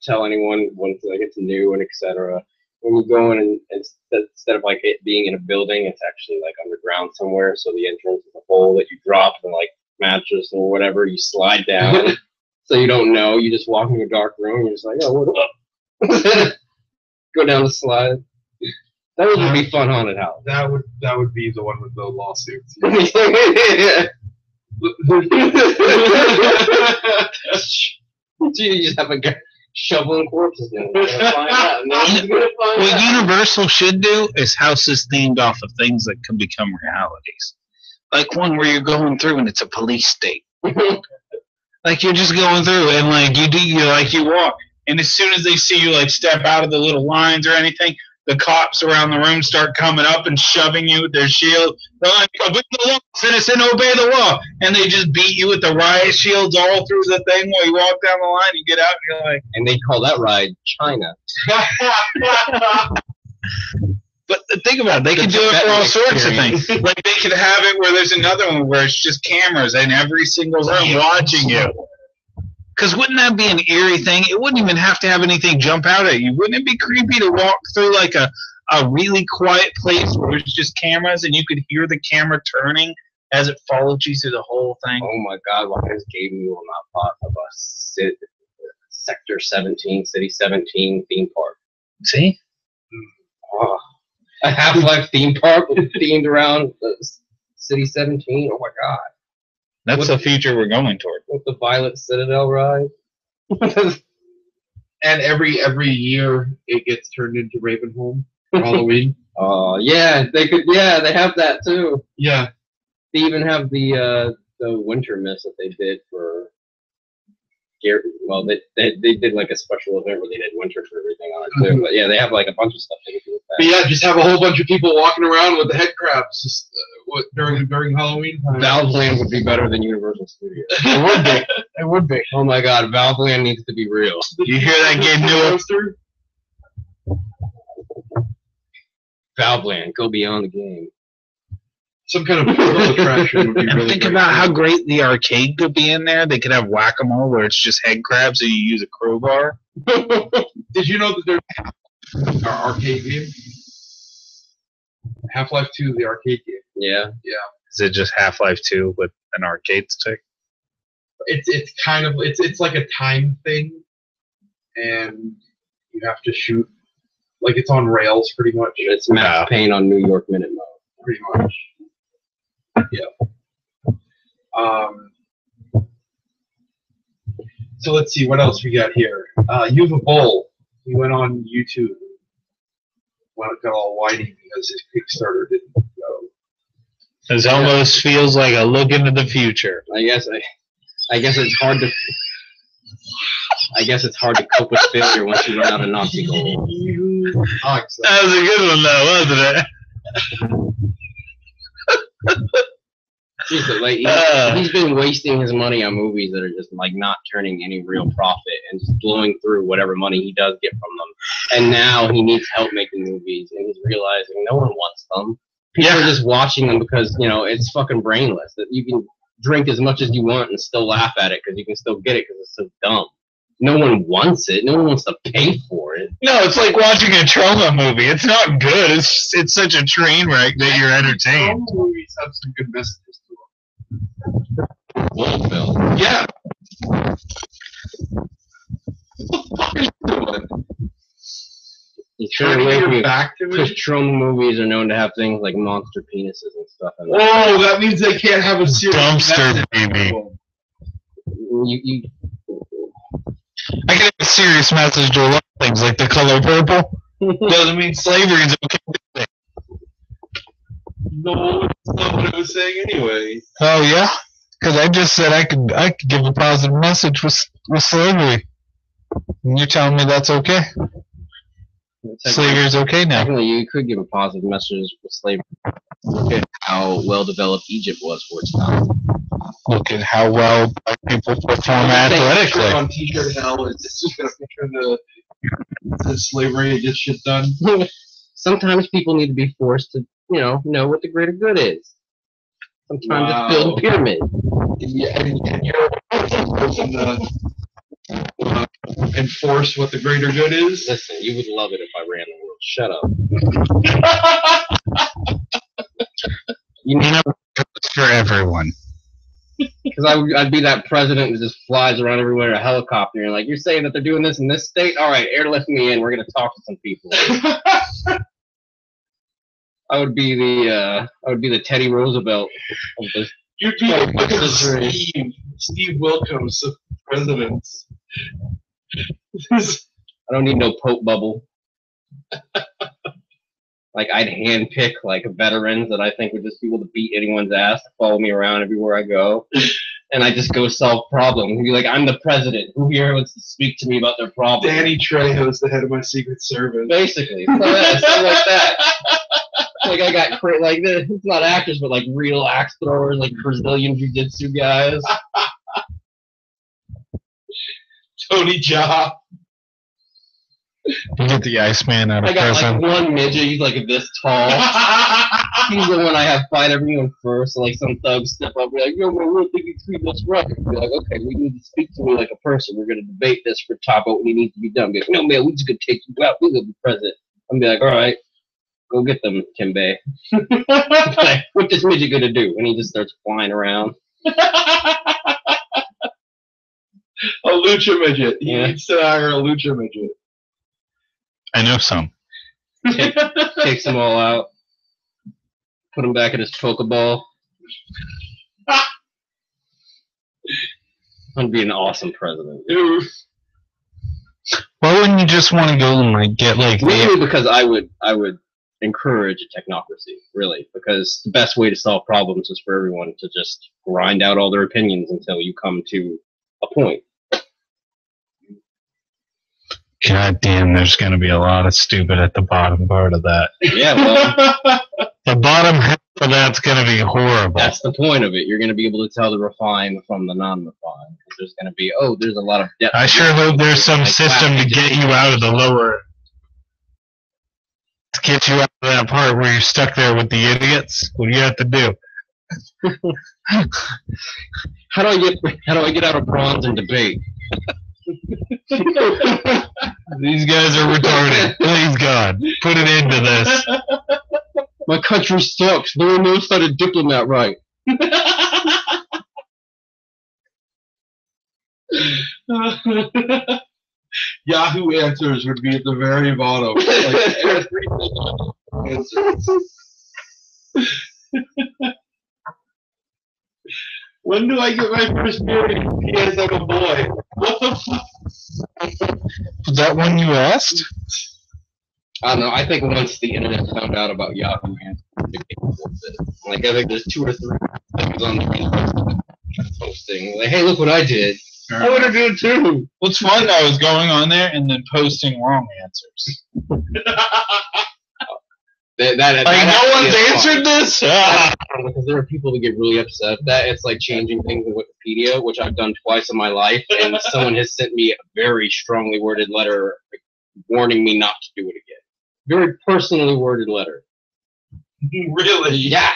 tell anyone when it's new and etc. When you go in and instead of like it being in a building, it's actually like underground somewhere. So the entrance is a hole that you drop and like mattress or whatever you slide down. So you don't know. You just walk in a dark room. You're just like, oh, what up? Go down the slide. That would be fun haunted house. That would be the one with the lawsuits. You just have a guy shoveling corpses in. What Universal should do is houses themed off of things that can become realities. Like one where you're going through and it's a police state. Like you're just going through and like you walk, and as soon as they see you like step out of the little lines or anything, the cops around the room start coming up and shoving you with their shield. They're like, obey the law, citizen, obey the law. And they just beat you with the riot shields all through the thing while you walk down the line. You get out and you're like... And they call that ride China. But think about it. They could do it for all sorts of things. Like they could have it where there's another one where it's just cameras in every single room watching you. Because wouldn't that be an eerie thing? It wouldn't even have to have anything jump out at you. Wouldn't it be creepy to walk through like a really quiet place where there's just cameras and you could hear the camera turning as it followed you through the whole thing? Oh my God, why just gave me on that part of a Sector 17, City 17 theme park. See? Oh, a Half-Life theme park themed around City 17? Oh my God. That's the future we're going toward. With the Violet Citadel ride. And every year it gets turned into Ravenholm for Halloween. Oh yeah, they could. Yeah, they have that too. Yeah. They even have the winter mist that they did for. Well, they did like a special event where they did winter for everything on it too. But yeah, they have like a bunch of stuff they can do with that. But yeah, just have a whole bunch of people walking around with the head crabs just, during Halloween time. Valveland would be better than Universal Studios. It would be. It would be. Oh my God, Valveland needs to be real. You hear that, Gabe Newell? Valveland, go beyond the game. Some kind of portal attraction would be And really think great. about how great the arcade could be in there. They could have whack-a-mole where it's just head crabs and you use a crowbar. Did you know that there's an arcade game? Half-Life 2, the arcade game. Yeah. Yeah. Is it just Half-Life 2 with an arcade stick? It's kind of it's like a time thing, and you have to shoot like it's on rails pretty much. It's Max Payne on New York Minute mode. Pretty much. Yeah. So let's see what else we got here. Uwe Boll. He went on YouTube. Got all whiny because his Kickstarter didn't go. This almost feels like a look into the future. I guess it's hard to. I guess it's hard to cope with failure once you run out of Nazi gold. That was a good one, though, wasn't it? Jeez, but like he's been wasting his money on movies that are just like not turning any real profit and just blowing through whatever money he does get from them. And now he needs help making movies, and he's realizing no one wants them. People are just watching them because it's fucking brainless. That you can drink as much as you want and still laugh at it because you can still get it because it's so dumb. No one wants it. No one wants to pay for it. No, it's like watching a trauma movie. It's not good. It's such a train wreck that you're entertained. Some movies have some good messages to them. Wolfville. Yeah. You turn away from back to because it. trauma movies are known to have things like monster penises and stuff. In them. Oh, that means they can't have a serious Dumpster message. baby. You I can have a serious message to a lot of things, like the color purple. Doesn't mean slavery is okay. No, that's not what I was saying anyway. Oh yeah, because I just said I could give a positive message with slavery. And you're telling me that's okay? Slavery is okay now. Technically, you could give a positive message with slavery. Look at how well developed Egypt was for its time. Look at how well black people perform athletically. On T-shirt hell, it's just gonna picture the slavery and get shit done. Sometimes people need to be forced to, know what the greater good is. Sometimes it's build a pyramid. Yeah, and you're in the enforce what the greater good is. Listen, you would love it if I ran the world. Shut up. You know, it's for everyone. Because I'd be that president that just flies around everywhere in a helicopter and like, you're saying that they're doing this in this state? All right, airlift me in. We're gonna talk to some people. I would be the Teddy Roosevelt of this. You'd be like Steve Wilkos of presidents. I don't need no Pope bubble. Like, I'd handpick like veterans that I think would just be able to beat anyone's ass to follow me around everywhere I go. And I just go solve problems. And be like, I'm the president. Who here wants to speak to me about their problem? Danny Trejo's the head of my Secret Service. Basically. Something like that. Like, I got like this. It's not actors, but like real axe throwers, like Brazilian jiu-jitsu guys. Tony Jaa. You get the Iceman out of I got prison. like one midget, he's like this tall. He's the one I have fight everyone first. So like some thugs step up and be like, yo, man, we don't think you treat us right. Be like, okay, we need to speak to me like a person. We're gonna debate this for top what we need to be done. Be like, no man, we just gonna take you out. We're gonna be president. I'm be like, all right, go get them, Kimbe. Like, what this midget gonna do? And he just starts flying around. A lucha midget. He Yeah. needs to hire a lucha midget. I know some. Takes them all out. Put him back in his Pokeball. I'd be an awesome president. Why wouldn't you just want to go and like get like Mainly because I would encourage a technocracy, really, because the best way to solve problems is for everyone to just grind out all their opinions until you come to a point. God damn, there's going to be a lot of stupid at the bottom part of that. Yeah, well, The bottom half of that's going to be horrible. that's the point of it. You're going to be able to tell the refined from the non-refined. There's going to be, there's a lot of depth. I sure hope there's some Like, system wow, to get you out of the lower, to get you out of that part where you're stuck there with the idiots. What do you have to do? How do I get out of bronze and debate? These guys are retarded. Please God, put an end to this. My country sucks. No one knows how to diplomat right. Yahoo Answers would be at the very bottom. Like every When do I get my first period? P.S. I'm a boy. What the fuck? Was that one you asked? I don't know. I think once the internet found out about Yahoo Answers, like I think there's 2 or 3 things on the internet posting. Like, hey, look what I did. I would have done it too. What's fun though is going on there and then posting wrong answers. That Like no one's is fun. answered this. Because there are people that get really upset at that. It's like changing things in Wikipedia, which I've done twice in my life, and someone has sent me a very strongly worded letter warning me not to do it again. Very personally worded letter. Really? Yeah.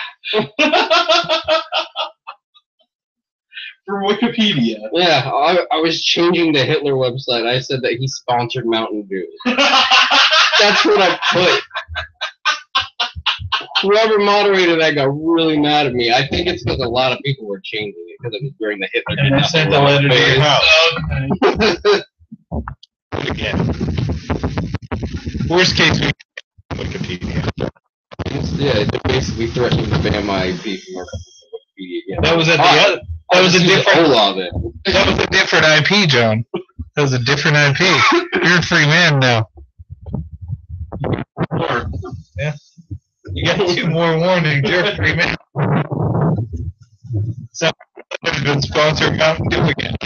For Wikipedia. Yeah, I was changing the Hitler website. I said that he sponsored Mountain Dew. That's what I put. Whoever moderated that got really mad at me. I think it's because a lot of people were changing it because it was during the Hitler. And they sent the letter to your house. Again. Worst case, Wikipedia. Yeah, it basically threatened to ban my IP from Wikipedia. Yeah. That was at the other. That was a different. That was a different IP, John. That was a different IP. You're a free man now. Yeah. You got 2 more warnings. You're a free man. So, I'm going to sponsor Mountain Dew again.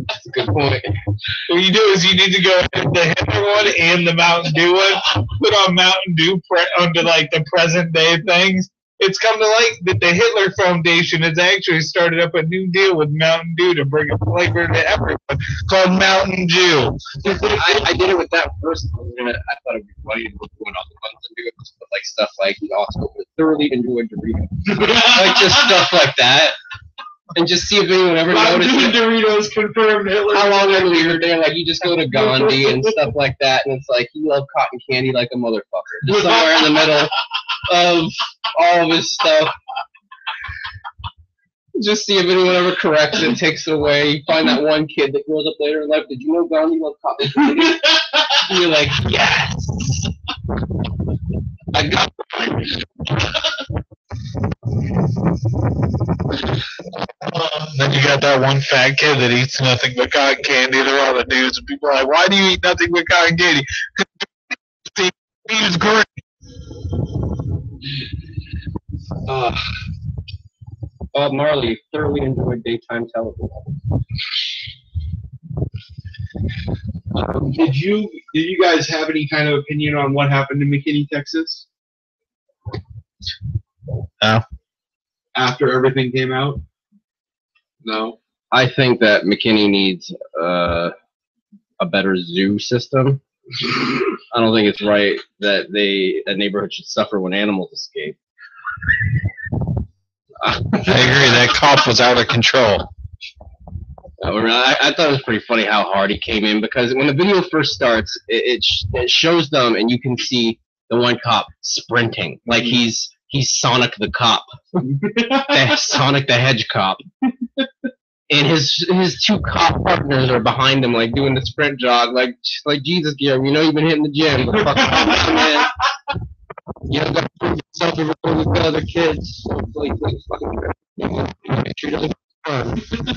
That's a good point. What you do is you need to go ahead, the Hitler one and the Mountain Dew one, put on Mountain Dew under like the present day things. It's come to light that the Hitler Foundation has actually started up a new deal with Mountain Dew to bring a flavor to everyone called Mountain Dew. I did it with that first. I thought it'd be funny to do it on the ones and do it with like stuff like he also thoroughly enjoyed Doritos, like just stuff like that. and just see if anyone ever noticed it. Doritos confirmed Hitler. How long I leave there? Like, you just go to Gandhi and stuff like that, and it's like, he loved cotton candy like a motherfucker. Just somewhere in the middle of all of his stuff. Just see if anyone ever corrects it, takes it away. You find that one kid that grows up later in life. Did you know Gandhi loved cotton candy? And you're like, yes! I got one. Then you got that one fat kid that eats nothing but cotton candy. They're all the dudes, and people are like, "Why do you eat nothing but cotton candy?" He's great. Bob Marley thoroughly enjoyed daytime television. Did you guys have any kind of opinion on what happened in McKinney, Texas? No. After everything came out? No. I think that McKinney needs a better zoo system. I don't think it's right that a neighborhood should suffer when animals escape. I agree. That cop was out of control. I thought it was pretty funny how hard he came in, because when the video first starts, it shows them, and you can see the one cop sprinting like he's Sonic the cop, Sonic the Hedge cop, and his two cop partners are behind him, like doing the sprint jog, like Jesus, Guillermo, you know you've been hitting the gym, but fuck off, man. You don't got to prove yourself everywhere with the other kids.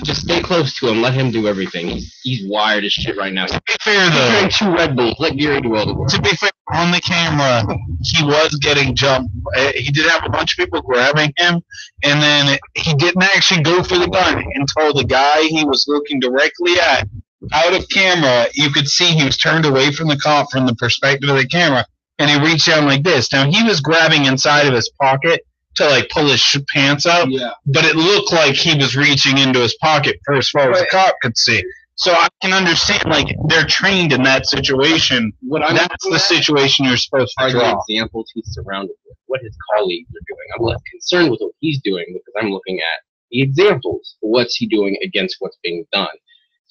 Just stay close to him. Let him do everything. He's wired as shit right now. To be fair, He's though, drinking 2 Red Bulls. Let Gary do all the work. to be fair, on the camera, he was getting jumped. He did have a bunch of people grabbing him, and then he didn't actually go for the gun until the guy he was looking directly at, out of camera, you could see he was turned away from the cop from the perspective of the camera, and he reached down like this. Now, he was grabbing inside of his pocket to like pull his pants up, but it looked like he was reaching into his pocket for as far as the cop could see. So I can understand, like, they're trained in that situation. That's the situation you're supposed to Are draw. the examples he's surrounded with, what his colleagues are doing. I'm less concerned with what he's doing because I'm looking at the examples. What's he doing against what's being done?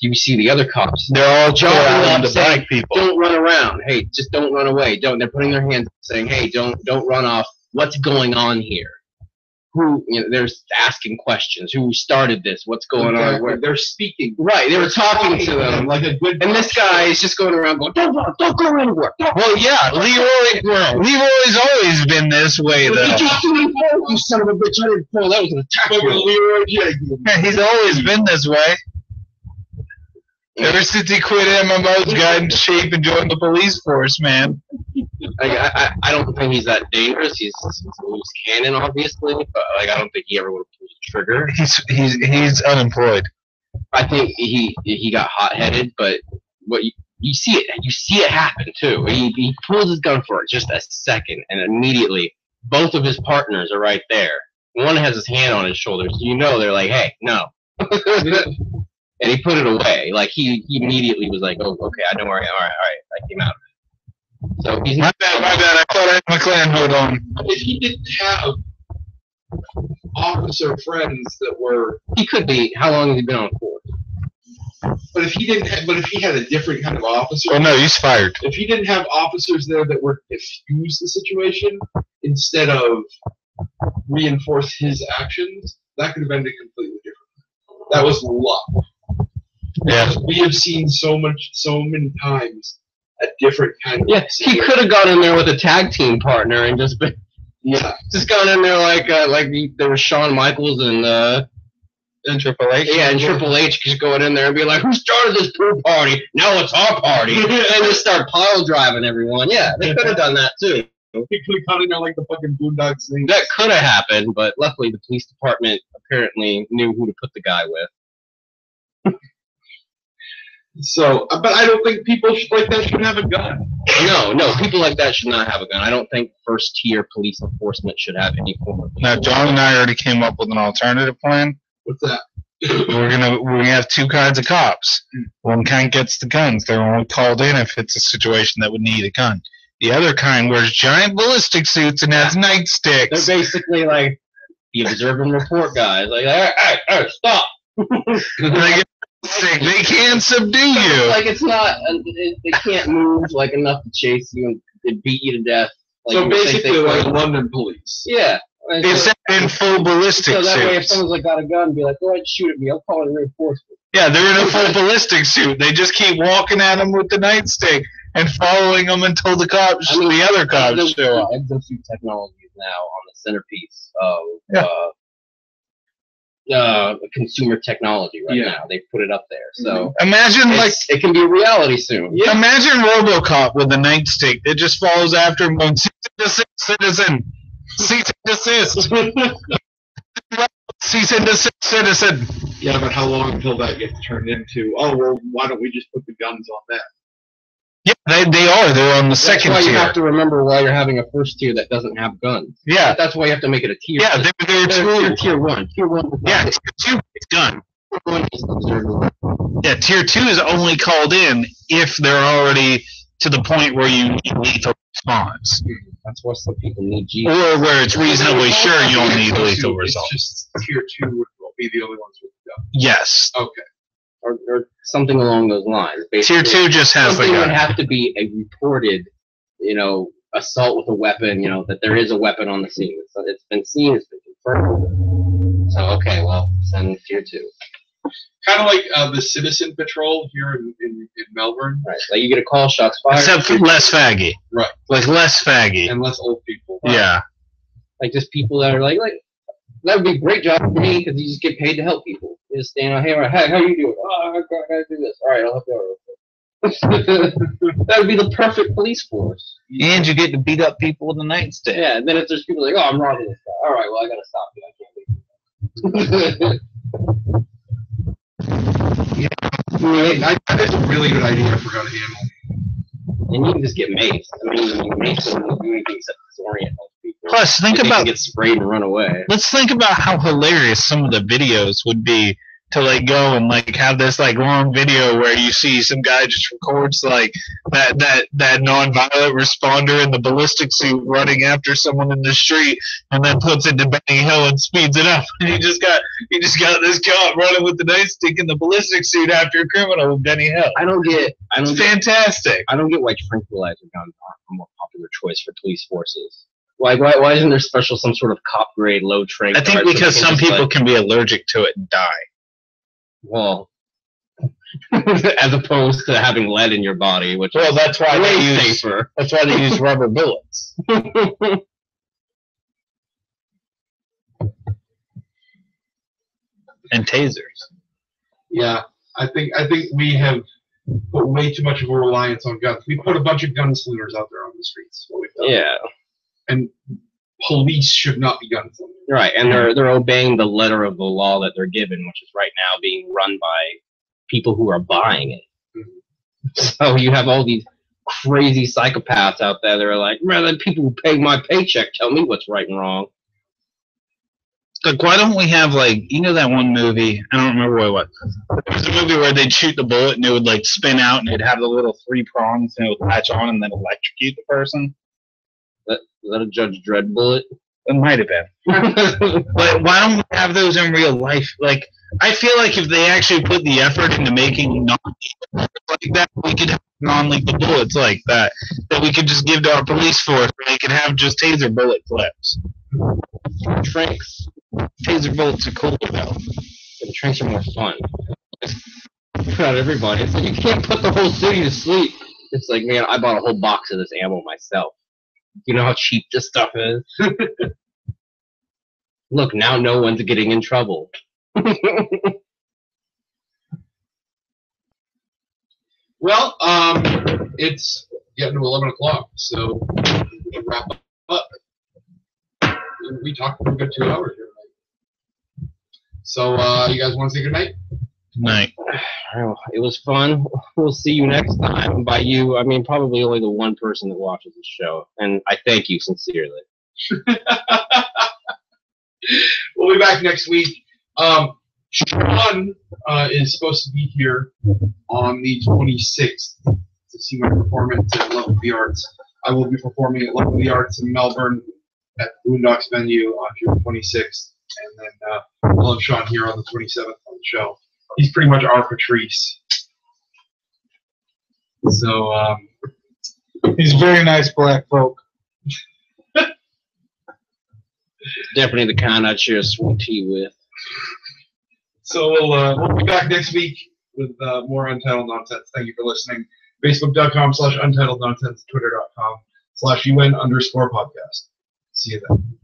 You see the other cops. They're all Jogging around up the black people. Don't run around. Hey, just don't run away. They're putting their hands up saying, hey, don't run off. What's going on here? Who, they're asking questions. Who started this? What's going on? Where they're speaking. Right, they were talking to them. Like a good. And this guy is just going around going, don't go anywhere. Well, yeah, Leroy's always been this way, though. You son of a bitch, I didn't pull. That was an attack. Leroy Jenkins. He's always been this way. Ever since he quit MMOs, got in shape and joined the police force, man. I don't think he's that dangerous. He's a loose cannon, obviously, but I don't think he ever would have pulled the trigger. He's unemployed. I think he got hot-headed, but what you see it happen too. He pulls his gun for just a second, and immediately both of his partners are right there. One has his hand on his shoulder, so they're like, "Hey, no." And he put it away. Like he immediately was like, "Oh, okay, I know where I am. All right, I came out of it." So he's my bad. I thought I had my clan hood on. If he didn't have officer friends that were, he could be. How long has he been on force? But if he had a different kind of officer. Oh no, he's fired. If he didn't have officers there that would diffuse the situation instead of reinforce his actions, that could have ended completely different. That was luck. Yeah. We have seen so many times a different kind of. Yeah, he could have gone in there with a tag team partner and just been. Yeah. Just gone in there like there was Shawn Michaels and Triple H. Yeah, and Triple H just going in there and be like, "Who started this pool party? Now it's our party." And just start pile driving everyone. Yeah, they could have done that too. He could have gone in there like the fucking Boondocks thing. That could have happened, but luckily the police department apparently knew who to put the guy with. So, but I don't think people like that should have a gun. No, people like that should not have a gun. I don't think first-tier police enforcement should have any form of. Now, John and I already came up with an alternative plan. What's that? We're gonna have two kinds of cops. One kind gets the guns. They're only called in if it's a situation that would need a gun. The other kind wears giant ballistic suits and has nightsticks. They're basically like the observe and report guys. Like, hey, stop. They can't subdue you. Like, it's not, they can't move like enough to chase you and beat you to death. Like, So basically, like London police. Yeah. Except in full ballistic so that suits. way, if someone's like got a gun, be like, go ahead, shoot at me. I'll call it reinforcement. Yeah, they're in a full ballistic suit. They just keep walking at them with the nightstick and following them until the cops, the other cops show up. Exosuit technology is now on the centerpiece of consumer technology now. They put it up there. So imagine it can be a reality soon. Yeah. Imagine RoboCop with a nightstick that just follows after him going, cease and desist, citizen. Cease and desist. Cease and desist, citizen. Yeah, but how long until that gets turned into, oh, well, why don't we just put the guns on them? Yeah, they are. They're on the second tier. That's why you have to remember why you're having a first tier that doesn't have guns. Yeah. That's why you have to make it a tier. Yeah, they're tier 1. Tier 1. Yeah, tier 2 is gun. Tier 1 is observable. Yeah, tier 2 is only called in if they're already to the point where you need lethal response. That's why some people need Jesus. Or where it's reasonably sure you don't need lethal response. It's just tier 2 will be the only ones with the gun. Yes. Okay. Or something along those lines. Basically, tier 2 just has something like would have to be a reported, assault with a weapon, that there is a weapon on the scene. So it's been seen, it's been confirmed. So, okay, well, send tier 2. Kind of like the Citizen Patrol here in Melbourne. Right, like you get a call, shots fired. Except for less faggy. Right. Like less faggy. And less old people. Right. Yeah. Like just people that are like that would be a great job for me because you just get paid to help people. You just stand on, hey, how you doing? Oh, I gotta do this. All right, I'll help you out. That would be the perfect police force. And you get to beat up people with a nightstick. Yeah, and then if there's people like, oh, I'm robbing this guy. All right, well, I gotta stop you. Yeah, that's a really good idea. I forgot to handle. And you can just get maced. I mean, mace doesn't do anything except disorient most people. Plus, think about get sprayed and run away. Let's think about how hilarious some of the videos would be to go and have this long video where you see some guy just records that non-violent responder in the ballistic suit running after someone in the street and then puts it to Benny Hill and speeds it up. And you just got this cop running with the nightstick in the ballistic suit after a criminal with Benny Hill. It's fantastic. I don't get why tranquilizer guns aren't a more popular choice for police forces. Why isn't there some sort of cop grade low tranq? I think because some people can be allergic to it and die. Well, as opposed to having lead in your body, which that's why way they safer. That's why they use rubber bullets. And tasers. Yeah, I think we have put way too much of a reliance on guns. We put a bunch of gunslingers out there on the streets. What we've done. Yeah. And police should not be gunslingers. Right, and they're obeying the letter of the law that they're given, which is right now being run by people who are buying it. Mm-hmm. So you have all these crazy psychopaths out there that are like, rather than people who pay my paycheck tell me what's right and wrong. Why don't we have that one movie? I don't remember what it was. It was a movie where they'd shoot the bullet and it would spin out and it'd have the little 3 prongs and it would latch on and then electrocute the person. Is that a Judge Dredd bullet? It might have been. But why don't we have those in real life? I feel like if they actually put the effort into making non-lethal like that, we could have non-lethal bullets like that we could just give to our police force where they could have just taser bullet clips. Tranks. Taser bullets are cool, though. The tranks are more fun. Not everybody. It's you can't put the whole city to sleep. It's man, I bought a whole box of this ammo myself. You know how cheap this stuff is? Look, now no one's getting in trouble. Well, it's getting to 11 o'clock, so we can wrap up. We talked for a good 2 hours here tonight. So, you guys want to say good night? Good night. It was fun. We'll see you next time. By you, I mean probably only the one person that watches the show, and I thank you sincerely. We'll be back next week. Sean is supposed to be here on the 26th to see my performance at Love of the Arts. I will be performing at Love of the Arts in Melbourne at the Boondocks venue on June 26th. And then we'll have Sean here on the 27th on the show. He's pretty much our Patrice. So, He's very nice black folk. Definitely the kind I'd share a sweet tea with. So we'll be back next week with more Untitled Nonsense. Thank you for listening. Facebook.com/Untitled Nonsense, Twitter.com/UN_podcast. See you then.